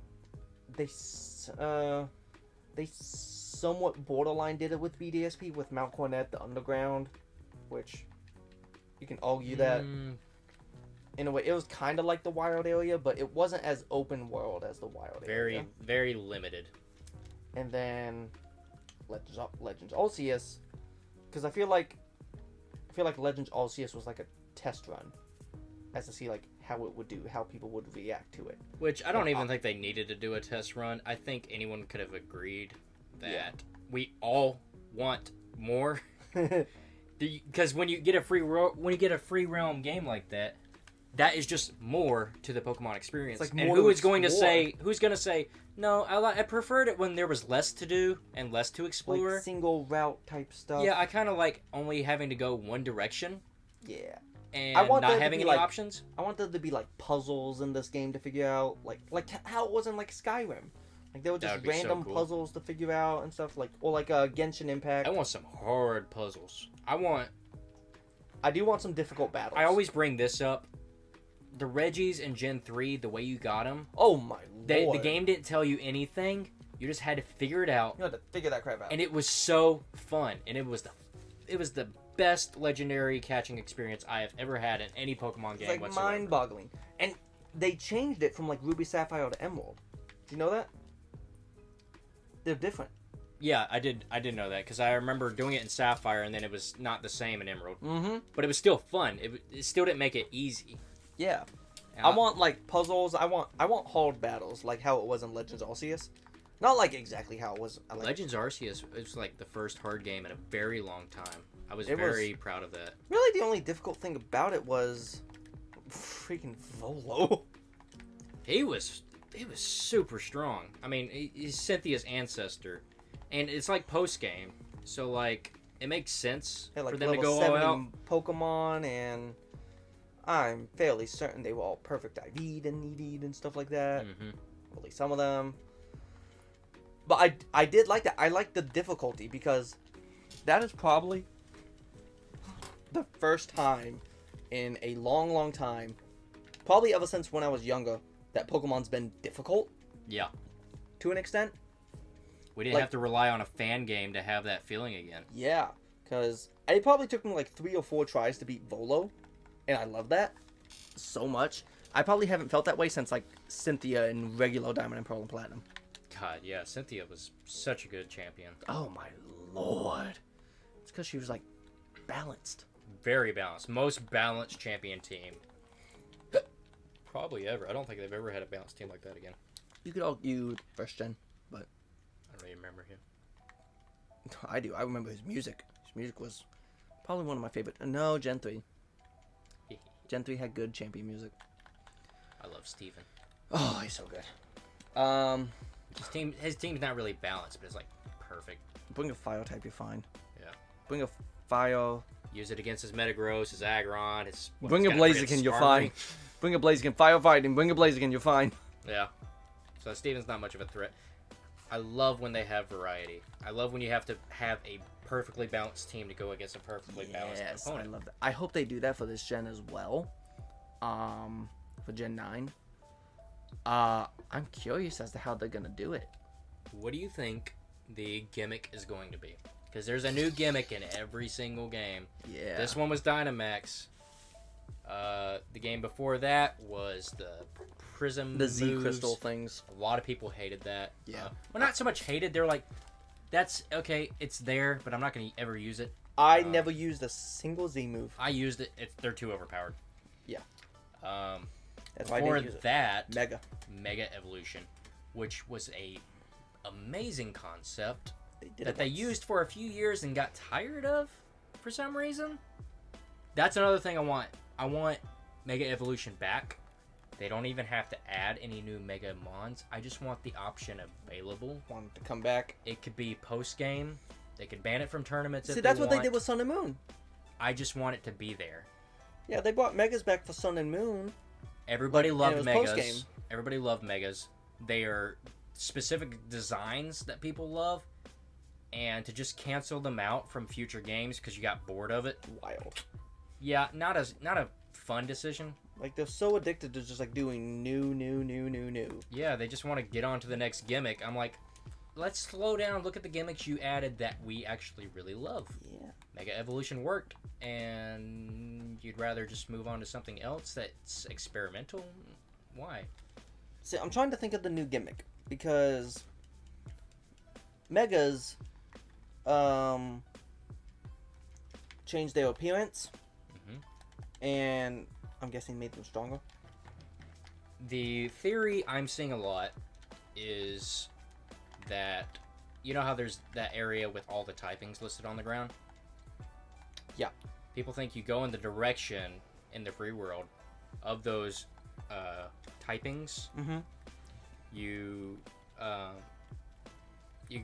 somewhat borderline did it with BDSP with Mount Cornet, the underground, which you can argue that in a way it was kind of like the wild area, but it wasn't as open world as the wild area. Very limited. And then Legends Arceus, because I feel like Legends Arceus was like a test run, as to see like how it would do, how people would react to it. Which I don't even think they needed to do a test run. I think anyone could have agreed that we all want more. Because when you get a free realm game like that, that is just more to the Pokemon experience. It's like and more who to is going to explore. who's going to say no? I preferred it when there was less to do and less to explore. Like single route type stuff. Yeah, I kind of like only having to go one direction. Yeah. and want not there to having be, any like, options. I want there to be like puzzles in this game to figure out, like how it was in like Skyrim. Like there were That just would be so random cool. puzzles to figure out and stuff, like, or like Genshin Impact. I want some hard puzzles. I do want some difficult battles. I always bring this up. The Reggies in Gen 3, the way you got them, Oh my lord. the game didn't tell you anything. You just had to figure it out, You had to figure that crap out. and it was so fun. And it was the best legendary catching experience I have ever had in any Pokemon game It's like whatsoever. mind-boggling. And they changed it from like Ruby, Sapphire to Emerald. Do you know that? They're different. Yeah, I did know that because I remember doing it in Sapphire, and then it was not the same in Emerald. Mm-hmm. But it was still fun. It still didn't make it easy. Yeah. And I want like puzzles. I want hard battles, like how it was in Legends Arceus. Not like exactly how it was. Legends Arceus was like the first hard game in a very long time. I was It very proud of that. Really, the only difficult thing about it was freaking Volo. He was super strong. I mean, he's Cynthia's ancestor, and it's like post game, so like it makes sense Had, like, for them to level go all 70 out. Pokemon, and I'm fairly certain they were all perfect IV'd and EV'd and stuff like that. Mm-hmm. At least some of them. But I did like that. I like the difficulty because that is probably the first time in a long, long time, probably ever since when I was younger, that Pokemon's been difficult. Yeah, To an extent. we didn't Like- have to rely on a fan game to have that feeling again. Yeah. Because it probably took me like 3 or 4 tries to beat Volo. And I love that so much. I probably haven't felt that way since like Cynthia in regular Diamond and Pearl and Platinum. God, yeah, Cynthia was such a good champion. Oh my lord. It's because she was like balanced. Very balanced. Most balanced champion team. Probably ever. I don't think they've ever had a balanced team like that again. You could argue first gen, but I don't even remember him. I do. I remember his music. His music was probably one of my favorite. No, Gen 3. Gen 3 had good champion music. I love Steven. Oh, he's so good. His team's not really balanced, but it's like perfect. Bring a fire type, you're fine. Yeah. Bring a fire. Use it against his Metagross, his Aggron, his... Bring a Blaziken, you're fine. Bring a Blaziken. Fire fighting. Bring a Blaziken, you're fine. Yeah. So Steven's not much of a threat. I love when they have variety. I love when you have to have a perfectly balanced team to go against a perfectly balanced Yes, opponent. I love that. I hope they do that for this gen as well. For Gen 9. I'm curious as to how they're gonna do it. What do you think the gimmick is going to be? Because there's a new gimmick in every single game. Yeah. This one was Dynamax. The game before that was the Prism The Z moves. crystal things. A lot of people hated that. Yeah. Well, not so much hated. They're like, that's okay. It's there, but I'm not going to ever use it. I never used a single Z move. I used it. They're too overpowered. Yeah. That's why I Before didn't use it. that, Mega Evolution, which was a amazing concept They did that it they once. used for a few years and got tired of for some reason. That's another thing I want. I want Mega Evolution back. They don't even have to add any new Mega Mons. I just want the option available. Want it to come back. It could be post-game. They could ban it from tournaments See, if that's they what want. they did with Sun and Moon. I just want it to be there. Yeah, they brought Megas back for Sun and Moon. Everybody loved it was Megas. post-game. Everybody loved Megas. They are specific designs that people love. And to just cancel them out from future games because you got bored of it. Wild. Yeah, not a fun decision. Like, they're so addicted to just, like, doing new. Yeah, they just want to get on to the next gimmick. I'm like, let's slow down. Look at the gimmicks you added that we actually really love. Yeah. Mega Evolution worked, and you'd rather just move on to something else that's experimental? Why? See, I'm trying to think of the new gimmick, because Megas, changed their appearance, and I'm guessing made them stronger. The theory I'm seeing a lot is that, you know how there's that area with all the typings listed on the ground? Yeah. People think you go in the direction in the free world of those typings. Mm-hmm. You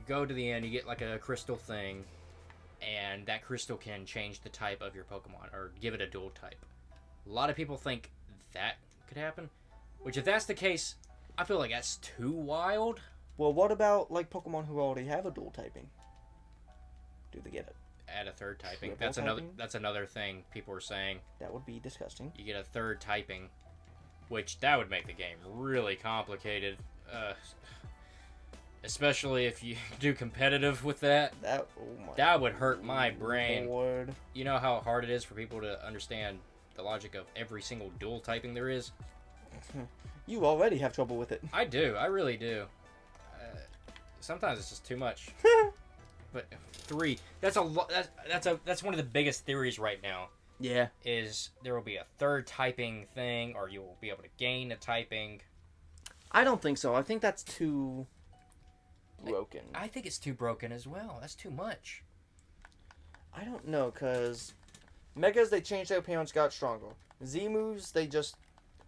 go to the end, you get like a crystal thing, and that crystal can change the type of your Pokemon or give it a dual type. A lot of people think that could happen. Which, if that's the case, I feel like that's too wild. Well, what about, like, Pokemon who already have a dual typing? Do they get it? Add a third typing. Triple That's another thing people are saying. That would be disgusting. You get a third typing, which that would make the game really complicated. Especially if you do competitive with that. That would hurt my brain. Lord. You know how hard it is for people to understand the logic of every single dual typing there is? You already have trouble with it. I do. I really do. Sometimes it's just too much. But 3. That's a lot. That's one of the biggest theories right now. Yeah. Is there will be a third typing thing, or you will be able to gain a typing. I don't think so. I think that's too broken. I think it's too broken as well. That's too much. I don't know, because Megas, they changed their appearance, got stronger. Z moves, they just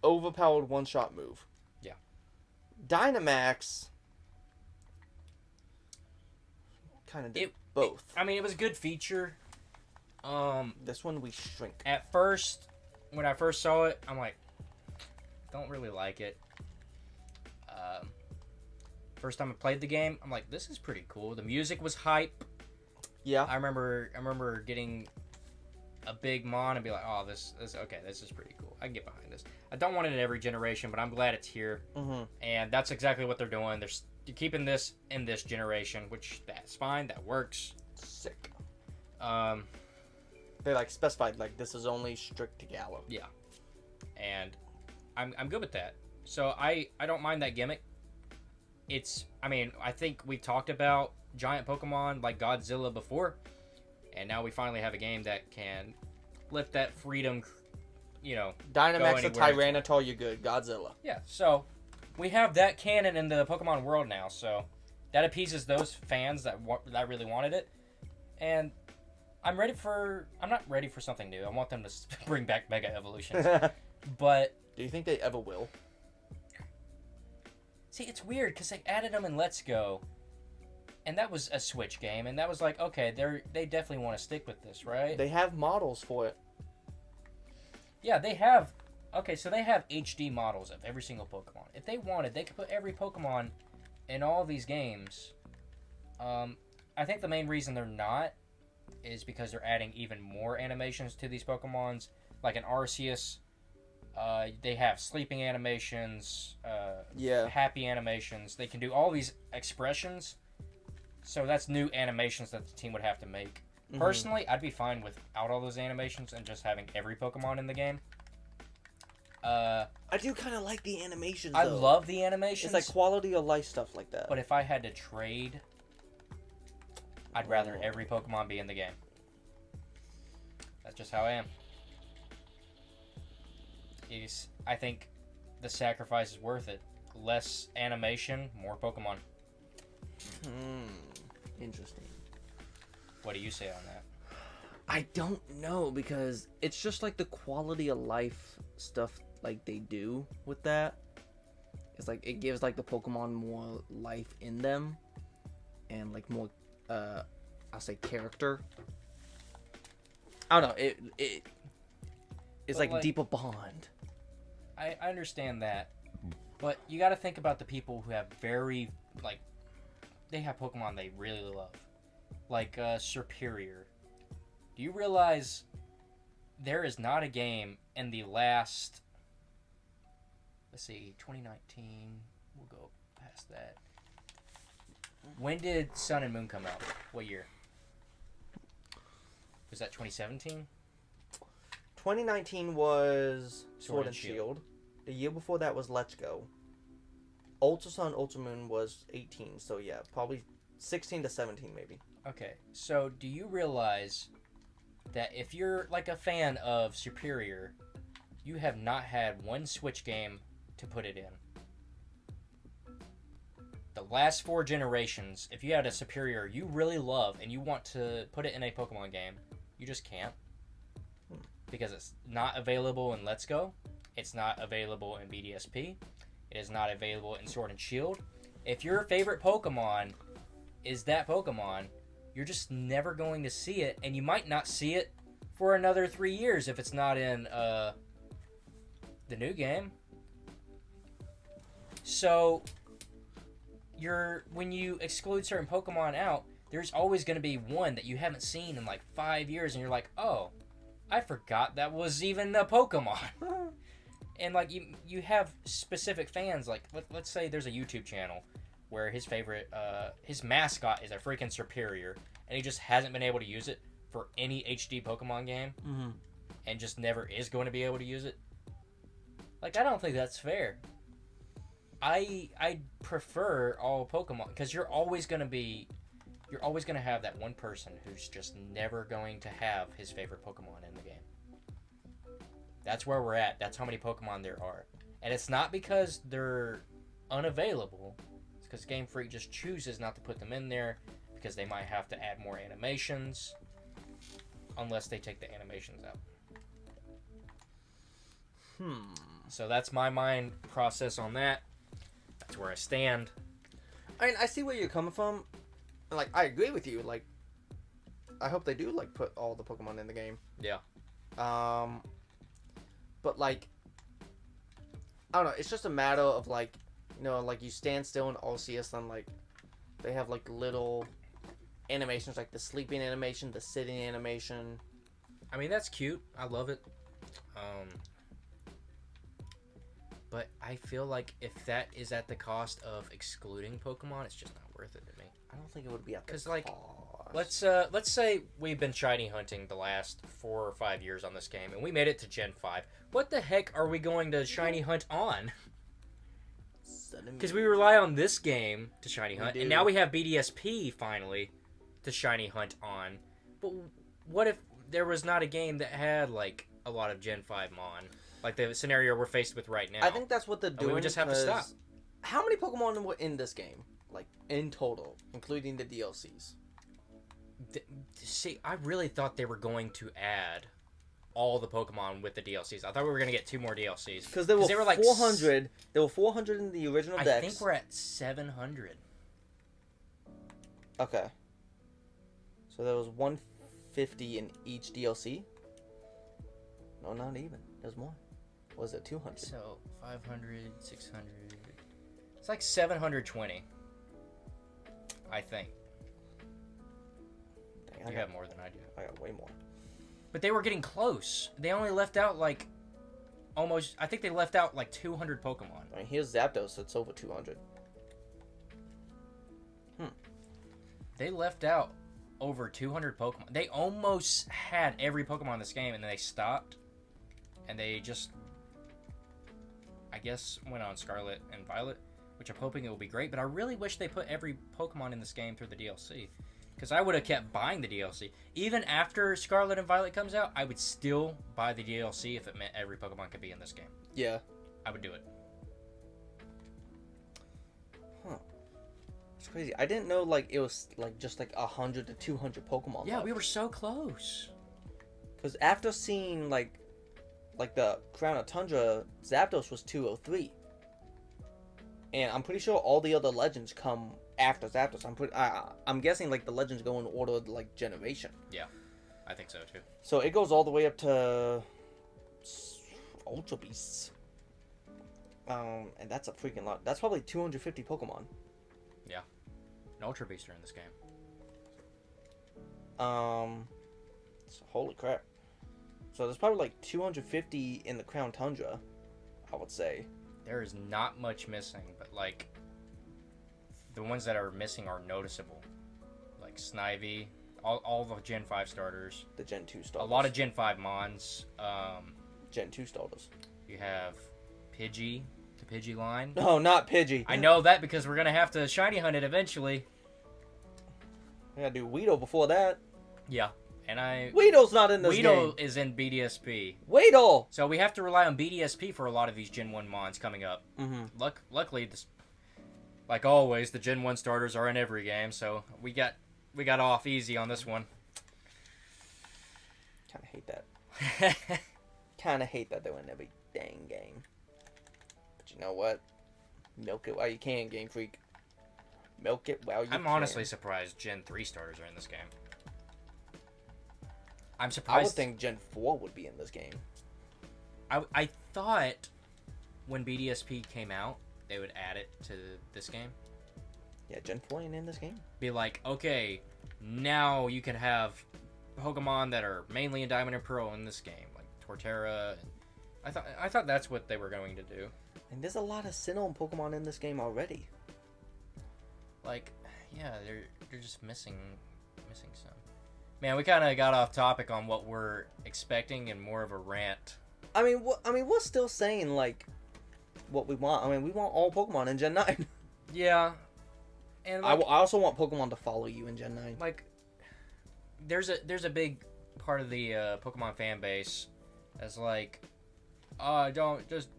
overpowered one-shot move. Yeah. Dynamax kind of did both. It was a good feature. This one we shrink. At first, when I first saw it, I'm like, don't really like it. First time I played the game, I'm like, this is pretty cool. The music was hype. Yeah. I remember getting a big mon and be like, oh, this is pretty cool. I can get behind this. I don't want it in every generation, but I'm glad it's here. Mm-hmm. And that's exactly what they're doing. You're keeping this in this generation, which that's fine. That works. Sick. They like specified like this is only strict to Galar. Yeah. And I'm good with that. So I don't mind that gimmick. I think we talked about giant Pokemon like Godzilla before, and now we finally have a game that can let that freedom, Dynamax a Tyranitar, you're good. Godzilla. Yeah, so we have that canon in the Pokemon world now, so that appeases those fans that really wanted it, and I'm not ready for something new. I want them to bring back Mega Evolutions, but do you think they ever will? See, it's weird because they added them in Let's Go, and that was a Switch game, and that was like, okay, they definitely want to stick with this, right? They have models for it. Yeah, they have. Okay, so they have HD models of every single Pokemon. If they wanted, they could put every Pokemon in all these games. I think the main reason they're not is because they're adding even more animations to these Pokemons, like an Arceus. They have sleeping animations, happy animations. They can do all these expressions. So that's new animations that the team would have to make. Mm-hmm. Personally, I'd be fine without all those animations and just having every Pokemon in the game. I do kind of like the animations, though. I love the animations. It's like quality of life stuff like that. But if I had to trade, I'd rather every Pokemon be in the game. That's just how I am. I think the sacrifice is worth it. Less animation, more Pokemon. Interesting. What do you say on that? I don't know, because it's just like the quality of life stuff like they do with that. It's like it gives like the Pokemon more life in them and like more I'll say character. I don't know, it's like a deeper bond. I understand that, but you got to think about the people who have they have Pokemon they really love, like Superior. Do you realize there is not a game in the last, 2019, we'll go past that. When did Sun and Moon come out? What year? Was that 2017? 2019 was Sword and Shield. The year before that was Let's Go. Ultra Sun, Ultra Moon was 18, so yeah, probably 16 to 17 maybe. Okay, so do you realize that if you're like a fan of Superior, you have not had one Switch game to put it in? The last 4 generations, if you had a Superior you really love and you want to put it in a Pokemon game, you just can't. Because it's not available in Let's Go. It's not available in BDSP. It is not available in Sword and Shield. If your favorite Pokemon is that Pokemon, you're just never going to see it, and you might not see it for another 3 years if it's not in The new game. So, when you exclude certain Pokemon out, there's always going to be one that you haven't seen in like 5 years, and you're like, oh, I forgot that was even a Pokemon. And like you have specific fans. Like let's say there's a YouTube channel where his favorite, his mascot is a freaking Superior, and he just hasn't been able to use it for any HD Pokemon game, and just never is going to be able to use it. Like, I don't think that's fair. I prefer all Pokemon, because you're always going to have that one person who's just never going to have his favorite Pokemon in the game. That's where we're at. That's how many Pokemon there are. And it's not because they're unavailable. It's because Game Freak just chooses not to put them in there because they might have to add more animations unless they take the animations out. So that's my mind process on that. That's where I stand. I mean, I see where you're coming from. Like, I agree with you. Like, I hope they do, like, put all the Pokemon in the game. Yeah. But, like, I don't know. It's just a matter of, like, you know, like, you stand still in Arceus, and, like, they have, like, little animations, like the sleeping animation, the sitting animation. I mean, that's cute. I love it. But I feel like if that is at the cost of excluding Pokemon, it's just not worth it to me. I don't think it would be at the cost. Like, let's say we've been shiny hunting the last 4 or 5 years on this game, and we made it to Gen 5. What the heck are we going to shiny hunt on? Because we rely on this game to shiny hunt, and now we have BDSP finally to shiny hunt on. But what if there was not a game that had like a lot of Gen 5 Mon? Like the scenario we're faced with right now. I think that's what they're doing. We would just have to stop. How many Pokemon were in this game? Like, in total, including the DLCs? See, I really thought they were going to add all the Pokemon with the DLCs. I thought we were going to get 2 more DLCs. Because there were like 400. There were 400 in the original decks. I think we're at 700. Okay. So there was 150 in each DLC? No, not even. There's more. Was it 200? So 500, 600. It's like 720. I think. Dang, you have more than I do. I got way more. But they were getting close. They only left out like almost. I think they left out like 200 Pokemon. I mean, here's Zapdos. It's over 200. They left out over 200 Pokemon. They almost had every Pokemon in this game, and then they stopped. And they just, I guess, went on Scarlet and Violet, which I'm hoping it will be great. But I really wish they put every Pokemon in this game through the DLC. Because I would have kept buying the DLC. Even after Scarlet and Violet comes out, I would still buy the DLC if it meant every Pokemon could be in this game. Yeah. I would do it. Huh. It's crazy. I didn't know, like, it was, like, just, like, 100 to 200 Pokemon Yeah, left. we were so close. Because after seeing, like the Crown of Tundra, Zapdos was 203. And I'm pretty sure all the other legends come after Zapdos. I'm guessing, like, the legends go in order, like, generation. Yeah, I think so, too. So it goes all the way up to Ultra Beasts. And that's a freaking lot. That's probably 250 Pokemon. Yeah. And Ultra Beasts are in this game. So holy crap. So there's probably like 250 in the Crown Tundra, I would say. There is not much missing, but like the ones that are missing are noticeable. Like Snivy, all the Gen 5 starters. The Gen 2 starters. A lot of Gen 5 Mons. Gen 2 starters. You have Pidgey, the Pidgey line. No, not Pidgey. I know that because we're going to have to shiny hunt it eventually. I gotta do Weedle before that. Yeah. And Weedle's not in this Weedle game. is in BDSP. Weedle! So we have to rely on BDSP for a lot of these Gen 1 Mons coming up. Mm-hmm. Luckily, like always, the Gen 1 starters are in every game, so we got off easy on this one. Kinda hate that. Kinda hate that they're in every dang game. But you know what? Milk it while you can, Game Freak. Milk it while you can. I'm honestly surprised Gen 3 starters are in this game. I'm surprised. I would think Gen 4 would be in this game. I thought when BDSP came out, they would add it to this game. Yeah, Gen 4 ain't in this game. Be like, okay, now you can have Pokemon that are mainly in Diamond and Pearl in this game, like Torterra. I thought that's what they were going to do. And there's a lot of Sinnoh Pokemon in this game already. Like, yeah, they're just missing some. Man, we kind of got off topic on what we're expecting and more of a rant. I mean, we're still saying like what we want. I mean, we want all Pokemon in Gen 9. Yeah. And like, I also want Pokemon to follow you in Gen 9. Like, there's a big part of the Pokemon fan base that's like, don't just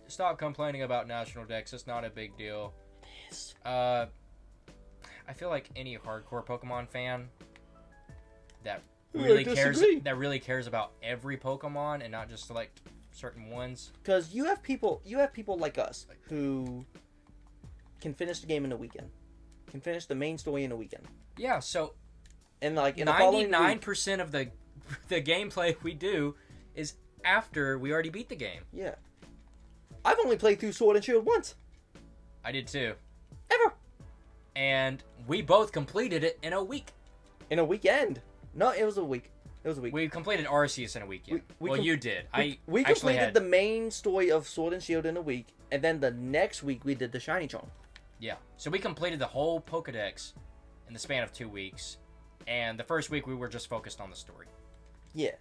stop complaining about National Dex. It's not a big deal. It is. I feel like any hardcore Pokemon fan that really cares about every Pokemon and not just select certain ones. Because you have people like us who can finish the game in a weekend. Can finish the main story in a weekend. Yeah, so and like in 99% of the gameplay we do is after we already beat the game. Yeah. I've only played through Sword and Shield once. I did too. Ever. And we both completed it in a week. In a weekend. No, it was a week. It was a week. We completed Arceus in a weekend. You did. We completed the main story of Sword and Shield in a week, and then the next week we did the Shiny Charm. Yeah. So we completed the whole Pokedex in the span of 2 weeks, and the first week we were just focused on the story. Yeah.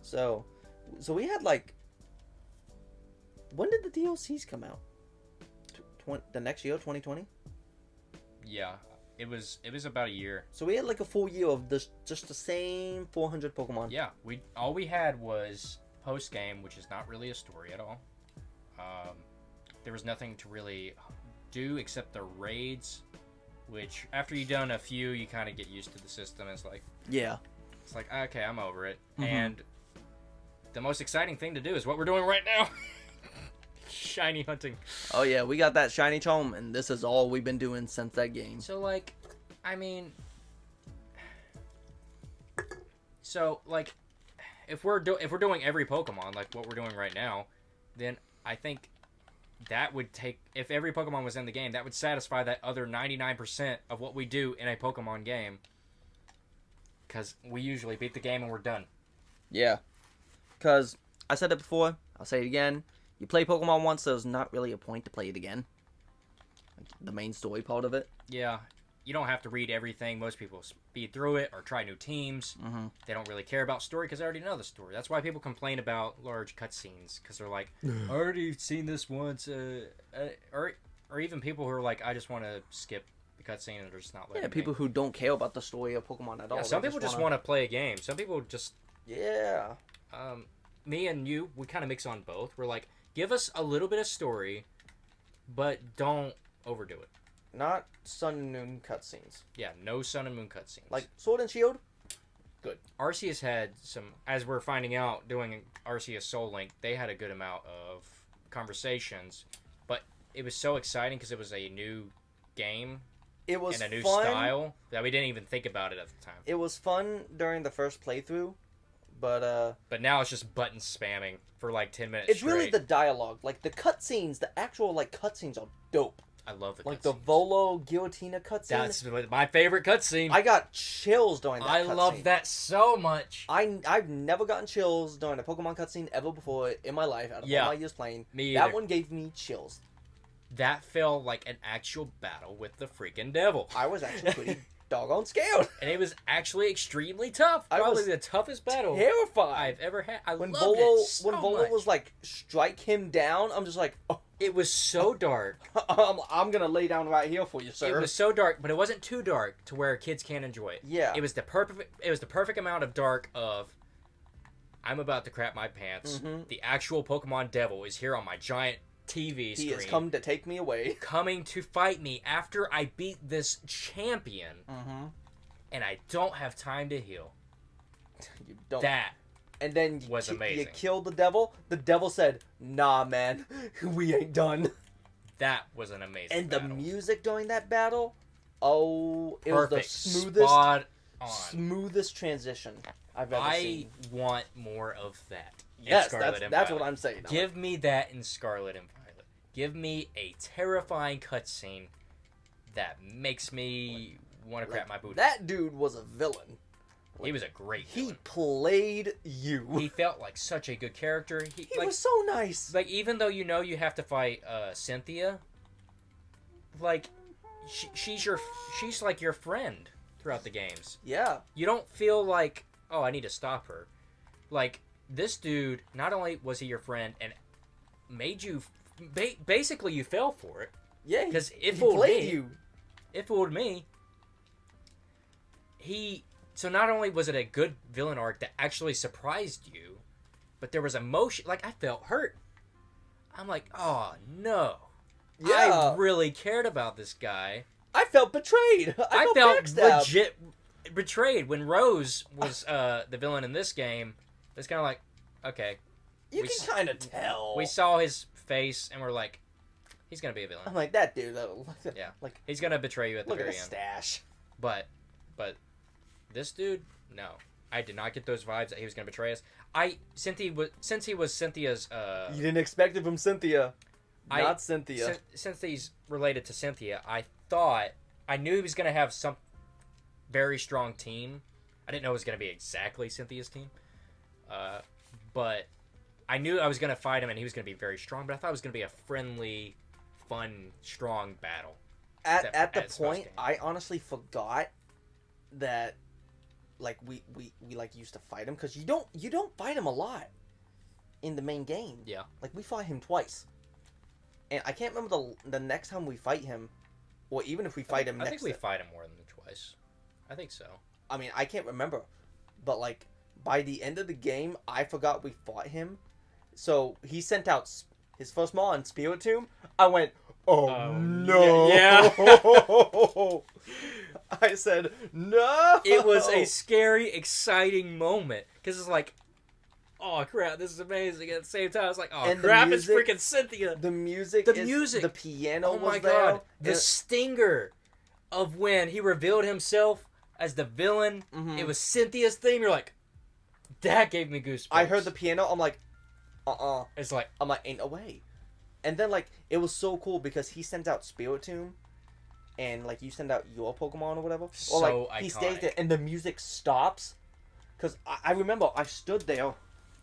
So we had like... When did the DLCs come out? The next year, 2020? Yeah. It was about a year. So we had like a full year of just the same 400 Pokemon. Yeah. All we had was post-game, which is not really a story at all. There was nothing to really do except the raids, which after you've done a few, you kind of get used to the system. It's like, okay, I'm over it. Mm-hmm. And the most exciting thing to do is what we're doing right now. Shiny hunting. Oh yeah, we got that Shiny Charm, and this is all we've been doing since that game. So like, I mean, so like, if we're doing every Pokemon like what we're doing right now, then I think that would take, if every Pokemon was in the game, that would satisfy that other 99% of what we do in a Pokemon game. Because we usually beat the game and we're done. Yeah. Because I said it before, I'll say it again. You play Pokemon once, there's not really a point to play it again. Like the main story part of it. Yeah. You don't have to read everything. Most people speed through it or try new teams. Mm-hmm. They don't really care about story because they already know the story. That's why people complain about large cutscenes, because they're like, I already seen this once. Or even people who are like, I just want to skip the cutscene and they're just not letting me. People who don't care about the story of Pokemon at all. Yeah, some people just want to play a game. Some people just... Yeah. Me and you, we kind of mix on both. We're like, give us a little bit of story, but don't overdo it. Not Sun and Moon cutscenes. Yeah, no Sun and Moon cutscenes. Like Sword and Shield, good. Arceus had some, as we're finding out, doing Arceus Soul Link, they had a good amount of conversations, but it was so exciting because it was a new game. It was and a new fun. style that we didn't even think about it at the time. It was fun during the first playthrough, but now it's just button spamming for like 10 minutes it's straight. really the dialogue. Like the cutscenes, the actual like cutscenes are dope. I love the like cutscenes. the Volo Giratina cutscene. That's my favorite cutscene. I got chills during that cutscene. I love that so much. I've never gotten chills during a Pokemon cutscene ever before in my life out of all my years playing. Me that either. one gave me chills. That felt like an actual battle with the freaking devil. I was actually pretty doggone scared. And it was actually extremely tough. Probably the toughest battle terrified I've ever had. When loved it so when Volo much. was like, strike him down, I'm just like, oh. It was so dark. I'm gonna lay down right here for you, sir. It was so dark, but it wasn't too dark to where kids can't enjoy it. Yeah. It was the perfect amount of dark of, I'm about to crap my pants. Mm-hmm. The actual Pokemon devil is here on my giant TV screen. He has come to take me away. Coming to fight me after I beat this champion. Mm-hmm. And I don't have time to heal. You don't. That and then was amazing. You killed the devil. The devil said, "Nah, man, we ain't done." That was an amazing and battle. the music during that battle, it Perfect. was the smoothest. on. smoothest transition I've ever seen. I want more of that. Yes, Scarlet and that's Violet. what I'm saying. Give me that in Scarlet and Violet. Give me a terrifying cutscene that makes me want to crap my boots. That dude was a villain. He was a great He villain. played you. He felt like such a good character. He was so nice. Like, even though you know you have to fight Cynthia, like, she's like your friend throughout the games. Yeah. You don't feel like, oh, I need to stop her. Like, this dude, not only was he your friend and made you, basically you fell for it. Yeah, because he played me. So not only was it a good villain arc that actually surprised you, but there was emotion. Like, I felt hurt. I'm like, oh, no. Yeah. I really cared about this guy. I felt betrayed. I felt legit betrayed. When Rose was the villain in this game, it's kind of like, okay. You can kind of tell. We saw his face, and we're like, he's going to be a villain. I'm like, that dude. Yeah. Like, he's going to betray you at the very end. Look at the stash. But this dude, no. I did not get those vibes that he was going to betray us. Since he was Cynthia's... you didn't expect it from Cynthia. Not Cynthia. Since he's related to Cynthia, I knew he was going to have some very strong team. I didn't know it was going to be exactly Cynthia's team. But I knew I was going to fight him and he was going to be very strong, but I thought it was going to be a friendly, fun, strong battle. At the point, I honestly forgot that, like, we like used to fight him, because you don't fight him a lot in the main game. Yeah. Like, we fought him twice. And I can't remember the next time we fight him, or even if we fight him next... I think we fight him more than twice. I think so. I mean, I can't remember. But, like, by the end of the game, I forgot we fought him. So, he sent out his first Mon, Spiritomb. I went, oh no! Yeah. I said, no! It was a scary, exciting moment. Because it's like, oh crap, this is amazing. At the same time, it's like, oh and crap, it's freaking Cynthia. The music, the piano oh my was god. there. The stinger of when he revealed himself as the villain, it was Cynthia's theme. You're like, that gave me goosebumps. I heard the piano, I'm like, It's like, I'm like, ain't no way. And then, like, it was so cool because he sent out Spiritomb, and, like, you send out your Pokemon or whatever. So or, like, iconic. he stays there, and the music stops. Because I remember I stood there,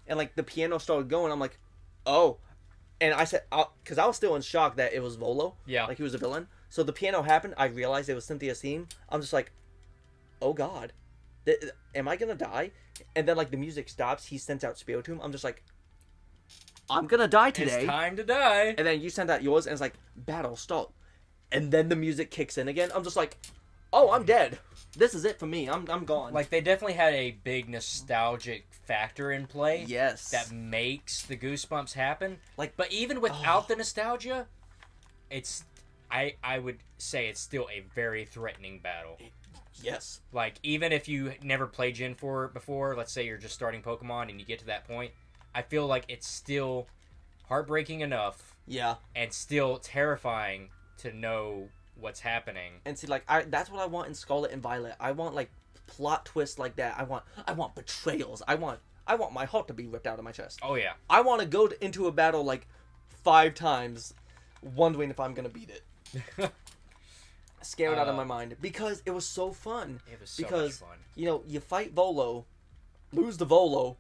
and, like, the piano started going. I'm like, oh. And I said, because I was still in shock that it was Volo. Yeah. Like, he was a villain. So the piano happened. I realized it was Cynthia's theme. I'm just like, oh, God. Am I going to die? And then, like, the music stops. He sends out Spiritomb. I'm just like, I'm gonna die today. It's time to die. And then you send out yours, and it's like, battle start. And then the music kicks in again. I'm just like, oh, I'm dead. This is it for me. I'm gone. Like, they definitely had a big nostalgic factor in play. Yes. That makes the goosebumps happen. Like, but even without the nostalgia, it's I would say it's still a very threatening battle. Yes. Like, even if you never played Gen 4 before, let's say you're just starting Pokemon and you get to that point, I feel like it's still heartbreaking enough. Yeah. And still terrifying to know what's happening. And see, like, that's what I want in Scarlet and Violet. I want, like, plot twists like that. I want betrayals. I want my heart to be ripped out of my chest. Oh, yeah. I want to go into a battle, like, 5 times, wondering if I'm gonna beat it. Scared out of my mind. Because it was so fun. It was so much fun. You know, you fight Volo, lose the Volo,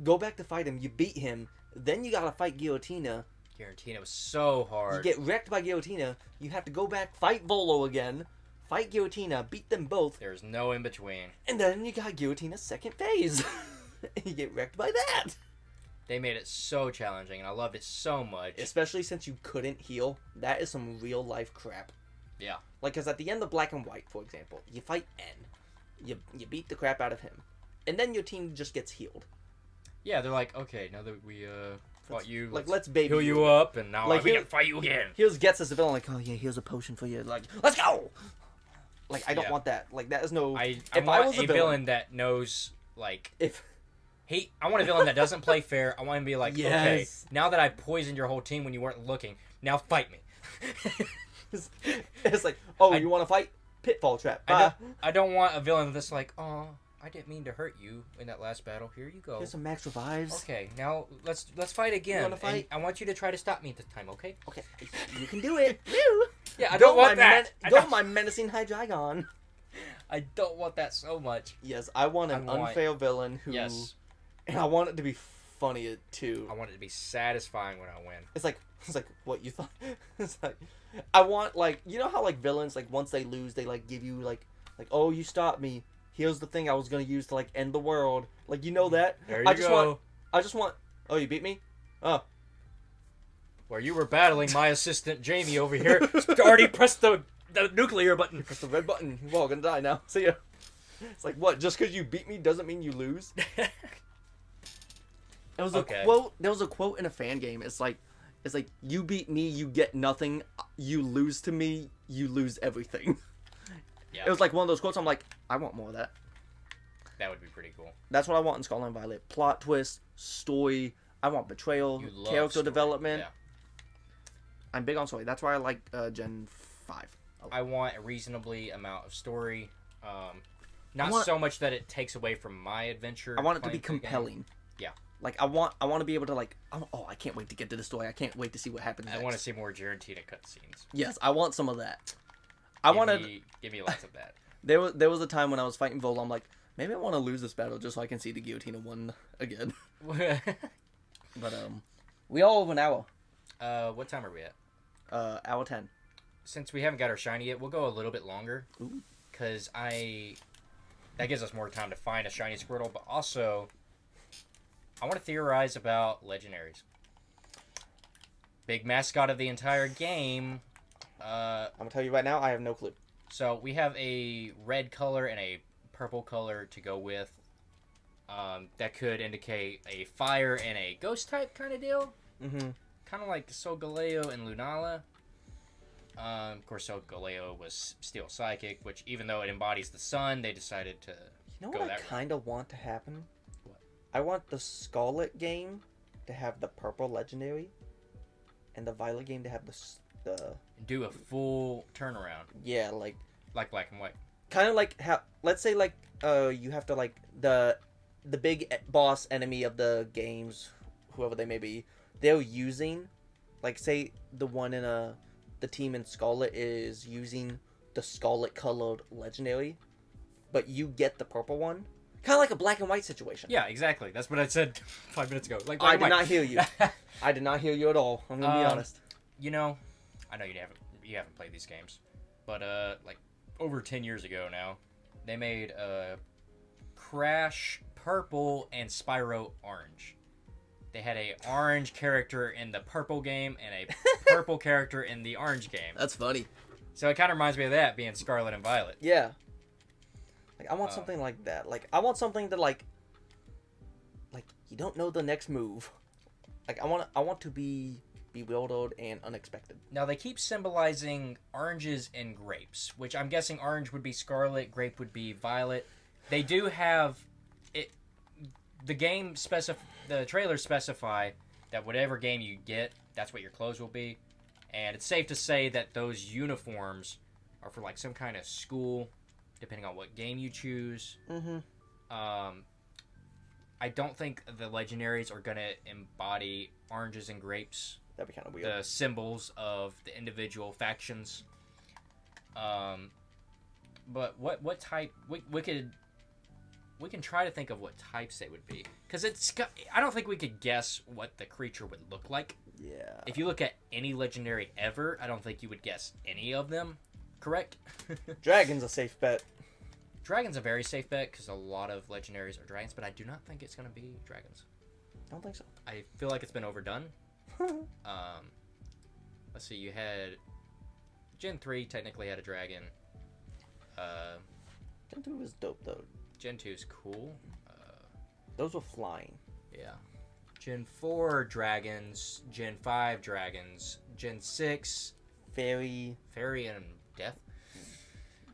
go back to fight him, you beat him, then you gotta fight Giratina. Giratina was so hard. You get wrecked by Giratina, you have to go back, fight Volo again, fight Giratina, beat them both. There's no in between. And then you got Giratina's second phase. And you get wrecked by that. They made it so challenging, and I loved it so much. Especially since you couldn't heal. That is some real life crap. Yeah. Like, because at the end of Black and White, for example, you fight N. You beat the crap out of him. And then your team just gets healed. Yeah, they're like, okay, now that we fought you, like, let's baby heal you up, and now like, we can fight you again. Here's gets us a villain, like, oh yeah, here's a potion for you. Like, let's go! Like, I don't want that. Like, that is no... I want a villain that knows, like... I want a villain that doesn't play fair. I want him to be like, okay, now that I poisoned your whole team when you weren't looking, now fight me. It's like, oh, you want to fight? pitfall trap. I don't want a villain that's like, oh, I didn't mean to hurt you in that last battle. Here you go. Here's some max revives. Okay, now let's fight again. You wanna fight? And I want you to try to stop me this time, okay? Okay, you can do it. Woo! Yeah, I don't want that. Don't mind menacing Hydreigon. I don't want that so much. Yes, I want an unfair villain who. Yes. And I want it to be funny too. I want it to be satisfying when I win. It's like what you thought. It's like I want like you know how like villains like once they lose they like give you like oh you stopped me. Here's the thing I was gonna use to like end the world. Like you know that. There you go. I just want. Oh, you beat me. Oh. Where you were battling my assistant Jamie over here, already pressed the nuclear button. Press the red button. We're all gonna die now. See ya. It's like what? Just because you beat me doesn't mean you lose. There was a quote. There was a quote in a fan game. It's like you beat me, you get nothing. You lose to me, you lose everything. Yeah. It was like one of those quotes. I'm like, I want more of that. That would be pretty cool. That's what I want in Scarlet and Violet. Plot twist, story. I want betrayal, character development. Yeah. I'm big on story. That's why I like Gen 5. I want a reasonably amount of story. Not so much that it takes away from my adventure. I want it to be compelling. Yeah. Like I want to be able to like. I can't wait to get to the story. I can't wait to see what happens next. I want to see more Giratina cutscenes. Yes, I want some of that. Give me lots of that. There was a time when I was fighting Vola. I'm like, maybe I want to lose this battle just so I can see the Giratina one again. But we all over an hour. What time are we at? Hour 10. Since we haven't got our shiny yet, we'll go a little bit longer. Ooh. Because that gives us more time to find a shiny Squirtle, but also I want to theorize about Legendaries. Big mascot of the entire game. I'm gonna tell you right now, I have no clue. So we have a red color and a purple color to go with. That could indicate a fire and a ghost type kind of deal. Mm-hmm. Kind of like Solgaleo and Lunala. Of course, Solgaleo was Steel Psychic, which even though it embodies the sun, they decided to go that route. I kind of want to happen? What? I want the Scarlet game to have the purple legendary, and the Violet game to have the do a full turnaround. Yeah, like Black and White. Kind of like how, let's say like you have to like the big boss enemy of the games, whoever they may be, they're using, like say the one in the team in Scarlet is using the Scarlet colored legendary, but you get the purple one. Kind of like a Black and White situation. Yeah, exactly. That's what I said 5 minutes ago. Like I did not hear you. I did not hear you at all. I'm gonna be honest. You know, I know you haven't played these games, but like over 10 years ago now, they made Crash purple and Spyro orange. They had a orange character in the purple game and a purple character in the orange game. That's funny. So it kind of reminds me of that being Scarlet and Violet. Yeah. Like I want something like that. Like I want something that like you don't know the next move. Like I want to be bewildered and unexpected. Now they keep symbolizing oranges and grapes, which I'm guessing orange would be Scarlet, grape would be Violet. They do have it. The trailers specify that whatever game you get, that's what your clothes will be, and it's safe to say that those uniforms are for like some kind of school, depending on what game you choose. Mm-hmm. I don't think the Legendaries are gonna embody oranges and grapes. That'd be kind of weird. The symbols of the individual factions. But what type we can try to think of what types they would be, because I don't think we could guess what the creature would look like. Yeah. If you look at any legendary ever, I don't think you would guess any of them. Correct? Dragon's a safe bet. Dragon's a very safe bet because a lot of legendaries are dragons, but I do not think it's going to be dragons. I don't think so. I feel like it's been overdone. Let's see. You had Gen 3 technically had a dragon. Gen 2 was dope though. Gen 2 is cool. Those were flying. Yeah. Gen 4 dragons. Gen 5 dragons. Gen 6 fairy and death.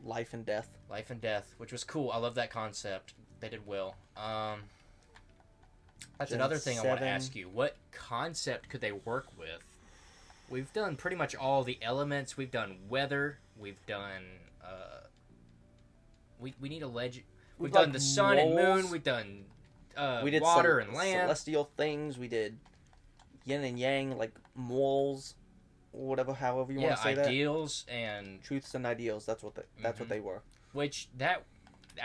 Life and death. Life and death, which was cool. I love that concept. They did well. That's Gen another thing 7. I want to ask you. What concept could they work with? We've done pretty much all the elements. We've done weather. We've done we need a legend. We've We've done like the sun and moon. moles. We've done We did water and land. celestial things. We did yin and yang, like moles, whatever, however you want to say ideals and that. Truths and ideals. That's what they were. Which that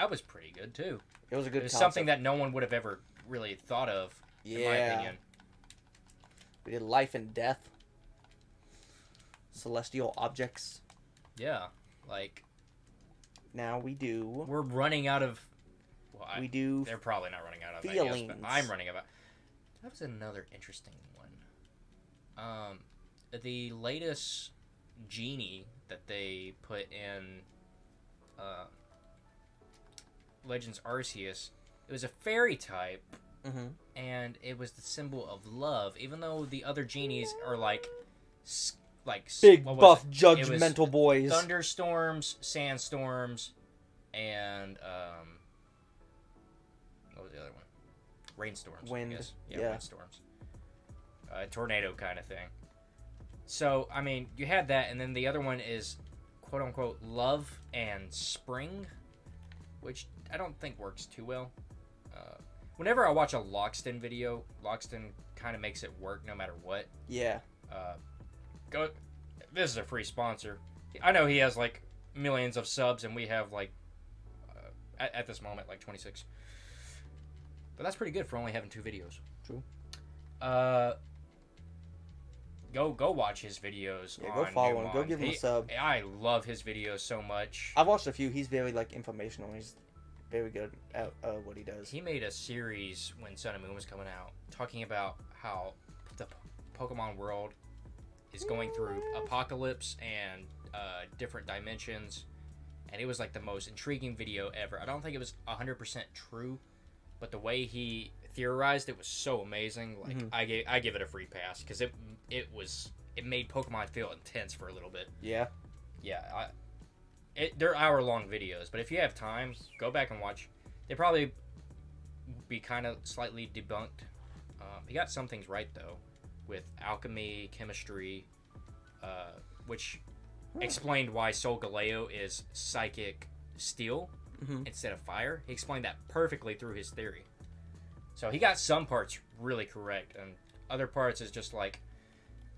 was pretty good too. It was a good. It was concept. something that no one would have ever really thought of. Yeah. In my opinion. We did life and death. Celestial objects. Yeah, like. Now we do. We're running out of. Well, we do. They're probably not running out of feelings. ideas, but I'm running out. That was another interesting one. The latest genie that they put in Legends Arceus, it was a fairy type, and it was the symbol of love. Even though the other genies are like big buff judgmental boys. Thunderstorms, sandstorms, and what was the other one? Rainstorms. Wind. I guess. Yeah, windstorms. Tornado kind of thing. So, I mean, you had that, and then the other one is, quote-unquote, love and spring, which I don't think works too well. Whenever I watch a Loxton video, Loxton kind of makes it work no matter what. Yeah. This is a free sponsor. I know he has, like, millions of subs, and we have, like, at this moment, like, 26. But that's pretty good for only having 2 videos. True. Go watch his videos. Yeah, go follow him. Go give him a sub. I love his videos so much. I've watched a few. He's very like informational. He's very good at what he does. He made a series when Sun and Moon was coming out, talking about how the Pokemon world is going through apocalypse and different dimensions, and it was like the most intriguing video ever. I don't think it was 100% true, but the way he theorized it was so amazing. Like I give it a free pass because it made Pokemon feel intense for a little bit. Yeah. They're hour-long videos, but if you have time, go back and watch. They probably be kind of slightly debunked. He got some things right though, with alchemy, chemistry, which explained why Solgaleo is psychic steel instead of fire. He explained that perfectly through his theory. So he got some parts really correct, and other parts is just like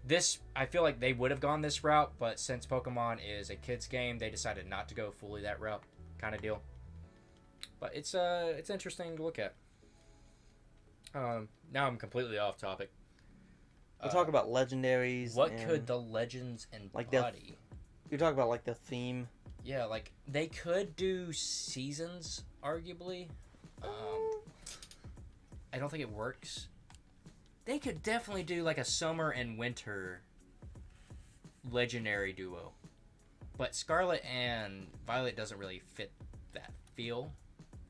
this. I feel like they would have gone this route, but since Pokemon is a kids game, they decided not to go fully that route, kind of deal. But it's interesting to look at. Now I'm completely off topic. We'll talk about legendaries. What could the legends embody? You're talking about like the theme. Yeah, like they could do seasons, arguably. I don't think it works. They could definitely do like a summer and winter legendary duo. But Scarlet and Violet doesn't really fit that feel.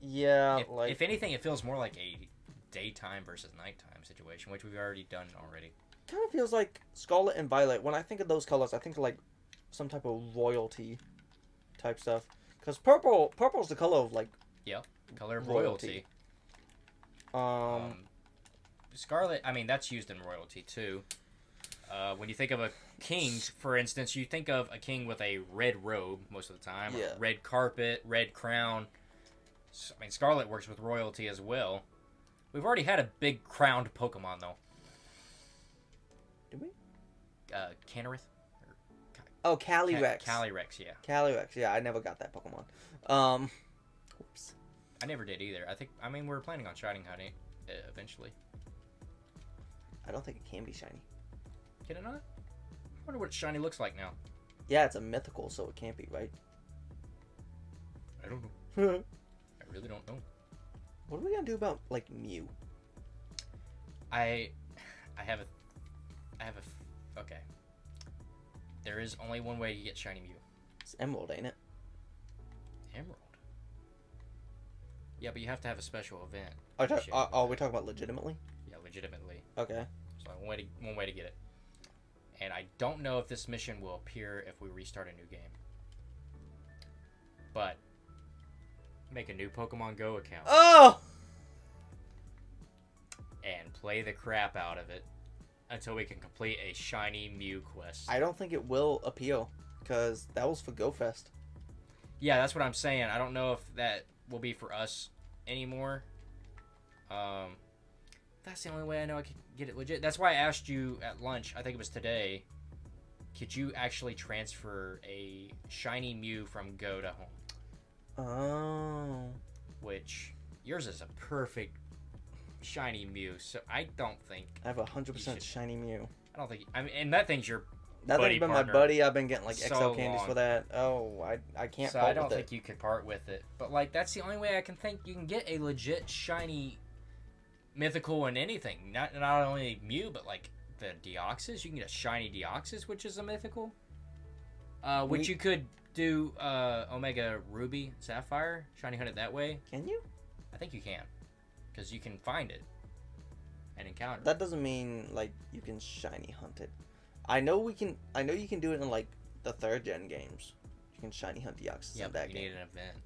Yeah, if anything, it feels more like a daytime versus nighttime situation, which we've already done already. Kind of feels like Scarlet and Violet. When I think of those colors, I think of like some type of royalty type stuff. Because purple's the color of like color of royalty. Scarlet, I mean, that's used in royalty too. When you think of a king, for instance, you think of a king with a red robe most of the time, yeah. Red carpet, red crown. I mean, Scarlet works with royalty as well. We've already had a big crowned Pokemon though. Did we? Canorith? Oh, Calyrex. Calyrex, yeah. Calyrex, yeah. I never got that Pokemon. Oops. I never did either. I mean, we're planning on shining hunting eventually. I don't think it can be shiny. Can it not? I wonder what shiny looks like now. Yeah, it's a mythical, so it can't be, right? I don't know. I really don't know. What are we gonna do about like Mew? I have a. Okay. There is only one way to get shiny Mew. It's Emerald, ain't it? Emerald. Yeah, but you have to have a special event. Are we talking about legitimately? Yeah, legitimately. Okay. So one way to get it. And I don't know if this mission will appear if we restart a new game. But make a new Pokemon Go account. Oh! And play the crap out of it until we can complete a shiny Mew quest. I don't think it will appeal because that was for Go Fest. Yeah, that's what I'm saying. I don't know if that will be for us anymore. That's the only way I know I could get it legit. That's why I asked you at lunch, I think it was today, could you actually transfer a shiny Mew from Go to home? Oh. Which, yours is a perfect shiny Mew, so I don't think... I have 100% shiny Mew. I don't think... I mean, and that thing's your That buddy thing's been partner my buddy. I've been getting, like, so XL candies long. for that. Oh, I can't So part I don't with think it. you could part with it. But, like, that's the only way I can think you can get a legit shiny mythical in anything. Not only Mew, but, like, the Deoxys. You can get a shiny Deoxys, which is a mythical. Which you could do Omega Ruby Sapphire. Shiny hunt it that way. Can you? I think you can. Because you can find it. And encounter it. That doesn't mean, like, you can shiny hunt it. I know you can do it in, like, the 3rd gen games. You can shiny hunt Deoxys in that you game. need an event.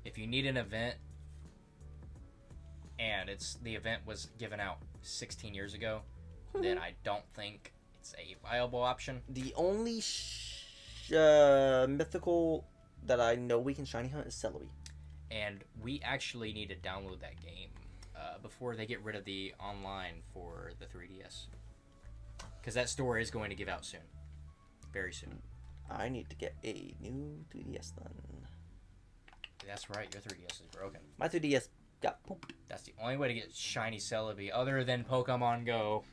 If you need an event, and the event was given out 16 years ago, then I don't think it's a viable option. The only mythical that I know we can shiny hunt is Celebi. And we actually need to download that game before they get rid of the online for the 3DS. Because that store is going to give out soon. Very soon. I need to get a new 3DS then. That's right, your 3DS is broken. My 3DS got pooped. That's the only way to get shiny Celebi other than Pokemon Go.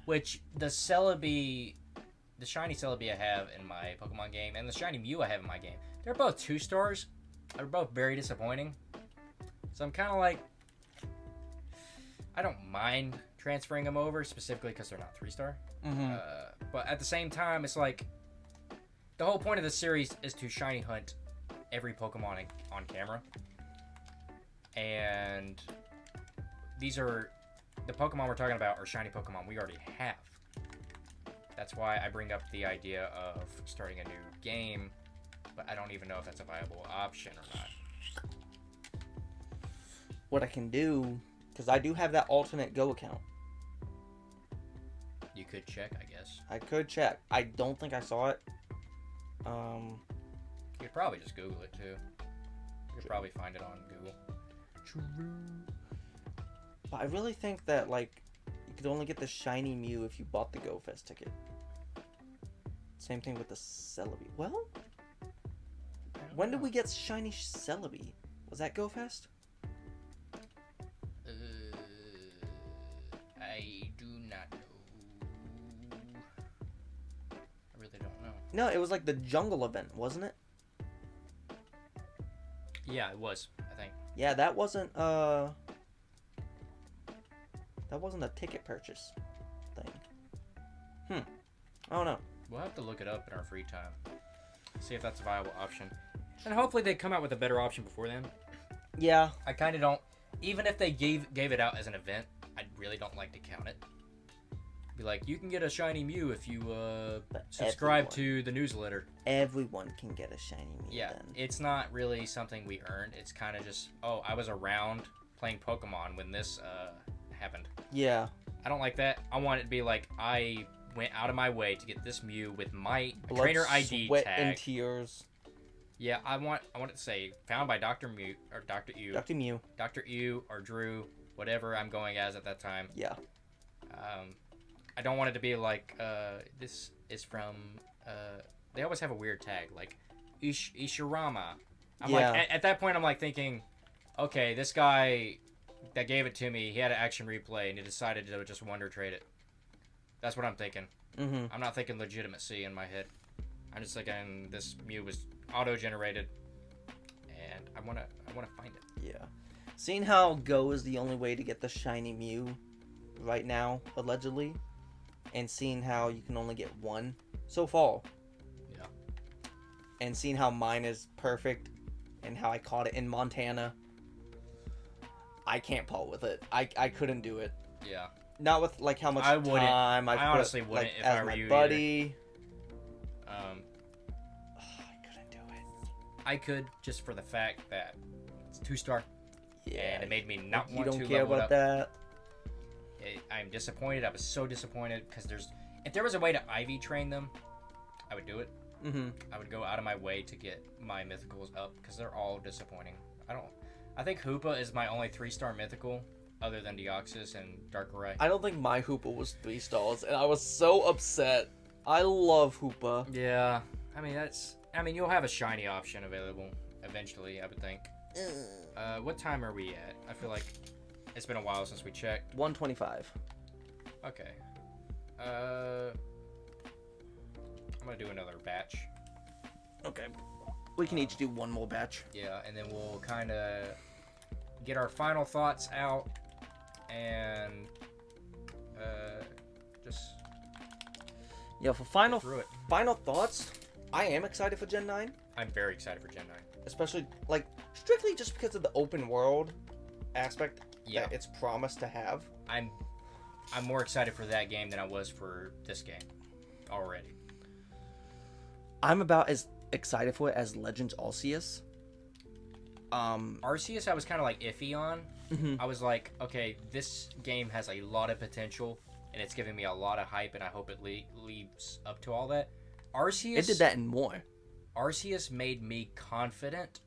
Which, the shiny Celebi I have in my Pokemon game and the shiny Mew I have in my game, they're both 2 stars. They're both very disappointing. So I'm kind of like, I don't mind transferring them over, specifically because they're not 3-star. Mm-hmm. But at the same time, it's like, the whole point of the series is to shiny hunt every Pokemon on camera. And these are, the Pokemon we're talking about are shiny Pokemon we already have. That's why I bring up the idea of starting a new game, but I don't even know if that's a viable option or not. What I can do, because I do have that alternate Go account. You could check, I guess. I could check. I don't think I saw it. You could probably just Google it too. You could probably find it on Google. But I really think that, like, you could only get the shiny Mew if you bought the Go Fest ticket. Same thing with the Celebi. Well, when did we get shiny Celebi? Was that Go Fest? I do not know. I really don't know. No, it was like the jungle event, wasn't it? Yeah, it was, I think. Yeah, that wasn't a ticket purchase thing. I don't know. We'll have to look it up in our free time. See if that's a viable option. And hopefully they come out with a better option before then. Yeah. I kind of don't... Even if they gave it out as an event, I really don't like to count it. Be like, you can get a shiny Mew if you subscribe to the newsletter. Everyone can get a shiny Mew Yeah, then. it's not really something we earned. It's kind of just, oh, I was around playing Pokemon when this happened. Yeah. I don't like that. I want it to be like, I went out of my way to get this Mew with my Blood, trainer ID sweat, tag. and tears. Yeah, I want it to say found by Dr. Mew or Dr. Ew. Dr. Mew. Dr. Ew or Drew, whatever I'm going as at that time. Yeah. I don't want it to be like this is from they always have a weird tag like Ishirama. I'm like at that point I'm like thinking, okay, this guy that gave it to me, he had an action replay and he decided to just wonder trade it. That's what I'm thinking. Mm-hmm. I'm not thinking legitimacy in my head. I'm just thinking this Mew was auto-generated, and I wanna find it. Yeah. Seeing how Go is the only way to get the shiny Mew right now, allegedly, and seeing how you can only get one so far. Yeah. And seeing how mine is perfect, and how I caught it in Montana, I can't pull with it. I couldn't do it. Yeah. Not with like how much I wouldn't. time I honestly put, wouldn't like, if as I were my you buddy. I couldn't do it. I could just for the fact that it's 2-star. Yeah. And it made me not you want to don't care level it about up. that. I'm disappointed. I was so disappointed because if there was a way to IV train them, I would do it. Mm-hmm. I would go out of my way to get my mythicals up because they're all disappointing. I think Hoopa is my only 3-star mythical other than Deoxys and Darkrai. I don't think my Hoopa was 3 stars, and I was so upset. I love Hoopa. Yeah, you'll have a shiny option available eventually, I would think. What time are we at? I feel like it's been a while since we checked. 125. Okay. I'm gonna do another batch. Okay. We can each do one more batch. Yeah, and then we'll kind of get our final thoughts out and just for final through it. final thoughts, I am excited for Gen 9. I'm very excited for Gen 9. Especially, strictly just because of the open world aspect that it's promised to have. I'm more excited for that game than I was for this game already. I'm about as excited for it as Legends Arceus. Arceus I was kind of iffy on. Mm-hmm. I was like, okay, this game has a lot of potential and it's giving me a lot of hype and I hope it leads up to all that. Arceus... It did that and more. Arceus made me confident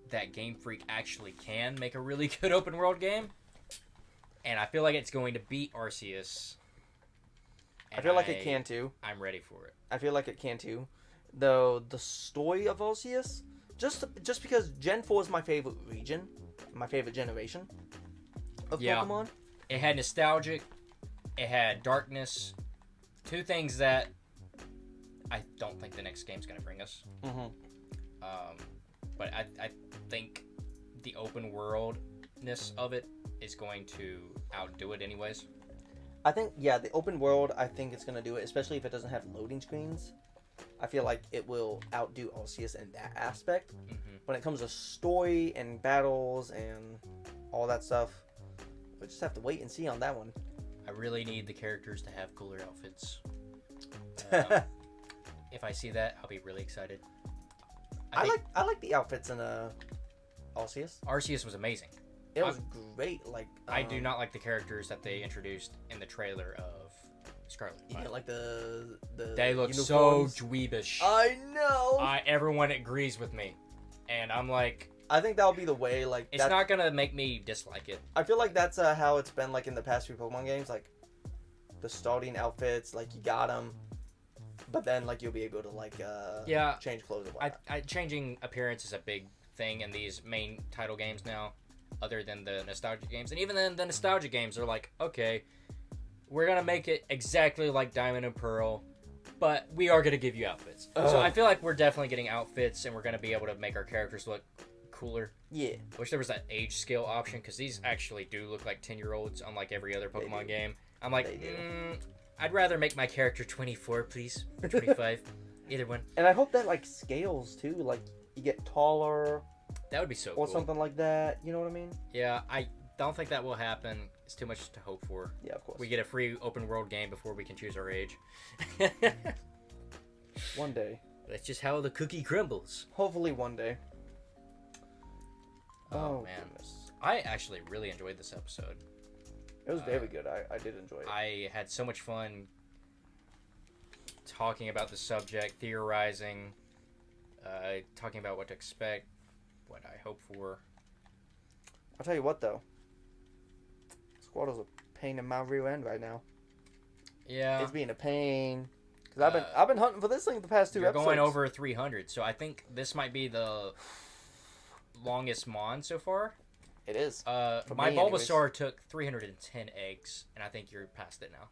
that Game Freak actually can make a really good open world game. And I feel like it's going to beat Arceus. I feel like it can too. I'm ready for it. I feel like it can too. Though the story of Arceus, just because Gen 4 is my favorite region, my favorite generation of Pokemon. It had nostalgic, it had darkness, 2 things that I don't think the next game's going to bring us. Mm-hmm. But I think the open worldness of it is going to outdo it anyways. I think, the open world, I think it's going to do it, especially if it doesn't have loading screens. I feel like it will outdo Arceus in that aspect. Mm-hmm. When it comes to story and battles and all that stuff, we just have to wait and see on that one. I really need the characters to have cooler outfits. If I see that, I'll be really excited. I like the outfits in Arceus. Arceus was amazing. It was great. I do not like the characters that they introduced in the trailer of Scarlet. You didn't like the They look uniforms? so dweebish. I know. Everyone agrees with me, and I'm like, I think that'll be the way. It's not gonna make me dislike it. I feel like that's how it's been in the past few Pokemon games. The starting outfits, you got them, but then you'll be able to change clothes. And whatnot. Changing appearance is a big thing in these main title games now, other than the nostalgia games, and even then the nostalgia games are okay, we're gonna make it exactly like Diamond and Pearl, but we are gonna give you outfits. So I feel like we're definitely getting outfits, and we're gonna be able to make our characters look cooler. Yeah. Wish there was that age scale option, because these actually do look like 10-year-olds, unlike every other Pokemon game. I'm like, I'd rather make my character 24, please, or 25, either one. And I hope that scales too, you get taller. That would be so cool. Or something like that. You know what I mean? Yeah, I don't think that will happen. It's too much to hope for. Yeah, of course. We get a free open world game before we can choose our age. One day. That's just how the cookie crumbles. Hopefully one day. Oh man. Goodness. I actually really enjoyed this episode. It was very good. I did enjoy it. I had so much fun talking about the subject, theorizing, talking about what to expect, what I hope for. I'll tell you what, though. Squirtle's a pain in my rear end right now. Yeah. It's being a pain. Because I've been hunting for this thing the past 2 episodes. You're going over 300, so I think this might be the longest Mon so far. It is. My Bulbasaur took 310 eggs, and I think you're past it now.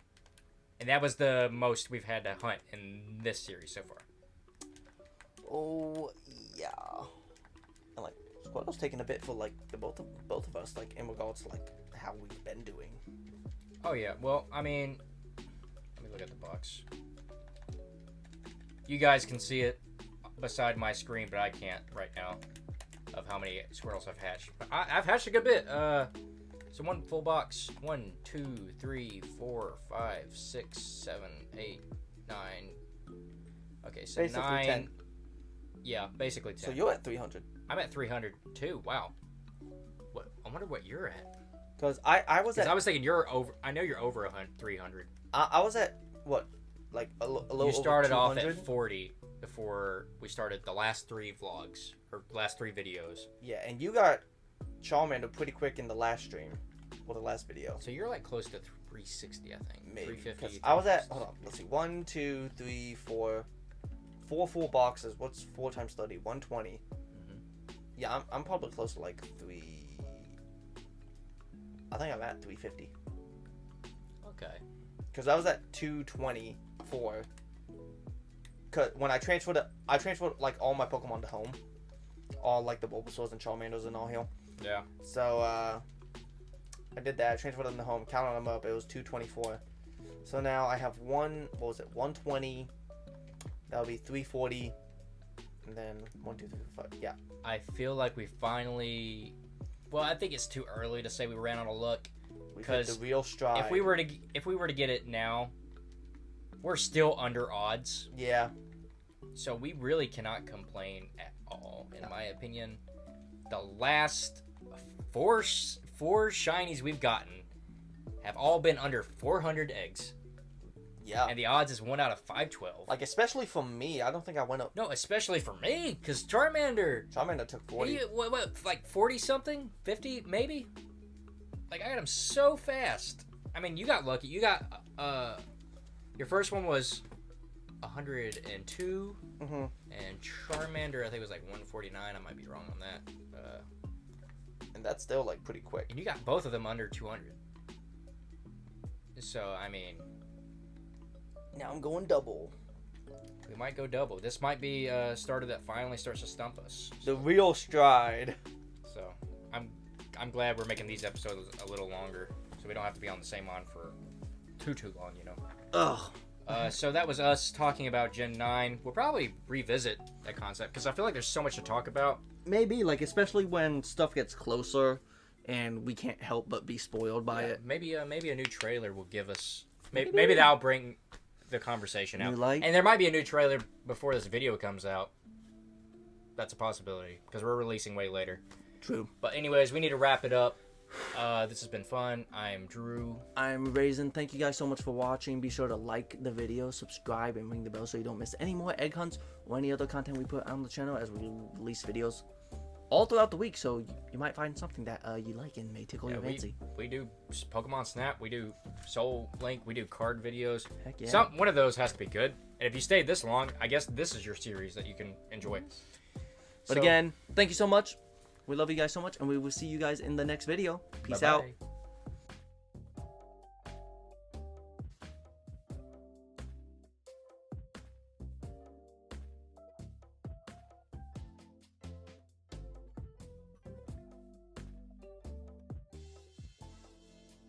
And that was the most we've had to hunt in this series so far. Oh, yeah. And Squirtle's taking a bit for the both of us, in regards to how we've been doing. Oh yeah. Well, let me look at the box. You guys can see it beside my screen, but I can't right now. Of how many Squirtles I've hatched. But I've hatched a good bit. So one full box. 1, 2, 3, 4, 5, 6, 7, 8, 9. Okay, so basically 9. 10. Yeah, basically 10. So you're at 300. I'm at 300 too. Wow. What? I wonder what you're at. Because I was thinking you're over. I know you're over 300. I was at what, a little. You started over off at 40. before we started the last 3 vlogs or last 3 videos. Yeah, and you got Charmander pretty quick in the last stream or the last video. So you're like close to 360, I think. Maybe. 350. I was at, hold on, let's see, 1, 2, 3, 4 full boxes. What's 4 times 30? 120. Mm-hmm. Yeah, I'm probably close to like 3. I think I'm at 350. Okay. Because I was at 224. Cause when I transferred like all my Pokemon to home, all like the Bulbasaurs and Charmanders and all here. Yeah. So I did that. I transferred them to home, counted them up. It was 224. So now I have 120. That'll be 340, and then 1, 2, 3, 4, 5. Yeah. I feel like we finally. Well, I think it's too early to say we ran out of luck. We've hit the real stride. If we were to get it now, we're still under odds. Yeah. So we really cannot complain at all, in my opinion. The last four shinies we've gotten have all been under 400 eggs. Yeah. And the odds is 1 out of 512. Like, especially for me, I don't think I went up. No, especially for me, because Charmander took 40. What, like 40 something? 50 maybe? Like, I got him so fast. I mean, you got lucky. You got, your first one was 102. Mm-hmm. And Charmander, I think, was like 149. I might be wrong on that. And that's still, like, pretty quick. And you got both of them under 200. So, I mean... Now I'm going double. We might go double. This might be a starter that finally starts to stump us. The real stride. So, I'm glad we're making these episodes a little longer, so we don't have to be on the same on for too long, you know. Ugh. So that was us talking about Gen 9. We'll probably revisit that concept, because I feel like there's so much to talk about. Maybe, like, especially when stuff gets closer and we can't help but be spoiled by it. Maybe a new trailer will give us... Maybe that'll bring the conversation out. And there might be a new trailer before this video comes out. That's a possibility, because we're releasing way later. True. But anyways, we need to wrap it up. This has been fun. I'm Drew. I'm Raisin. Thank you guys so much for watching. Be sure to like the video, subscribe, and ring the bell so you don't miss any more egg hunts or any other content we put on the channel as we release videos all throughout the week. So you might find something that you like and may tickle your fancy. We do Pokemon Snap. We do Soul Link. We do card videos. Heck yeah. One of those has to be good. And if you stayed this long, I guess this is your series that you can enjoy. But again, thank you so much. We love you guys so much, and we will see you guys in the next video. Peace out.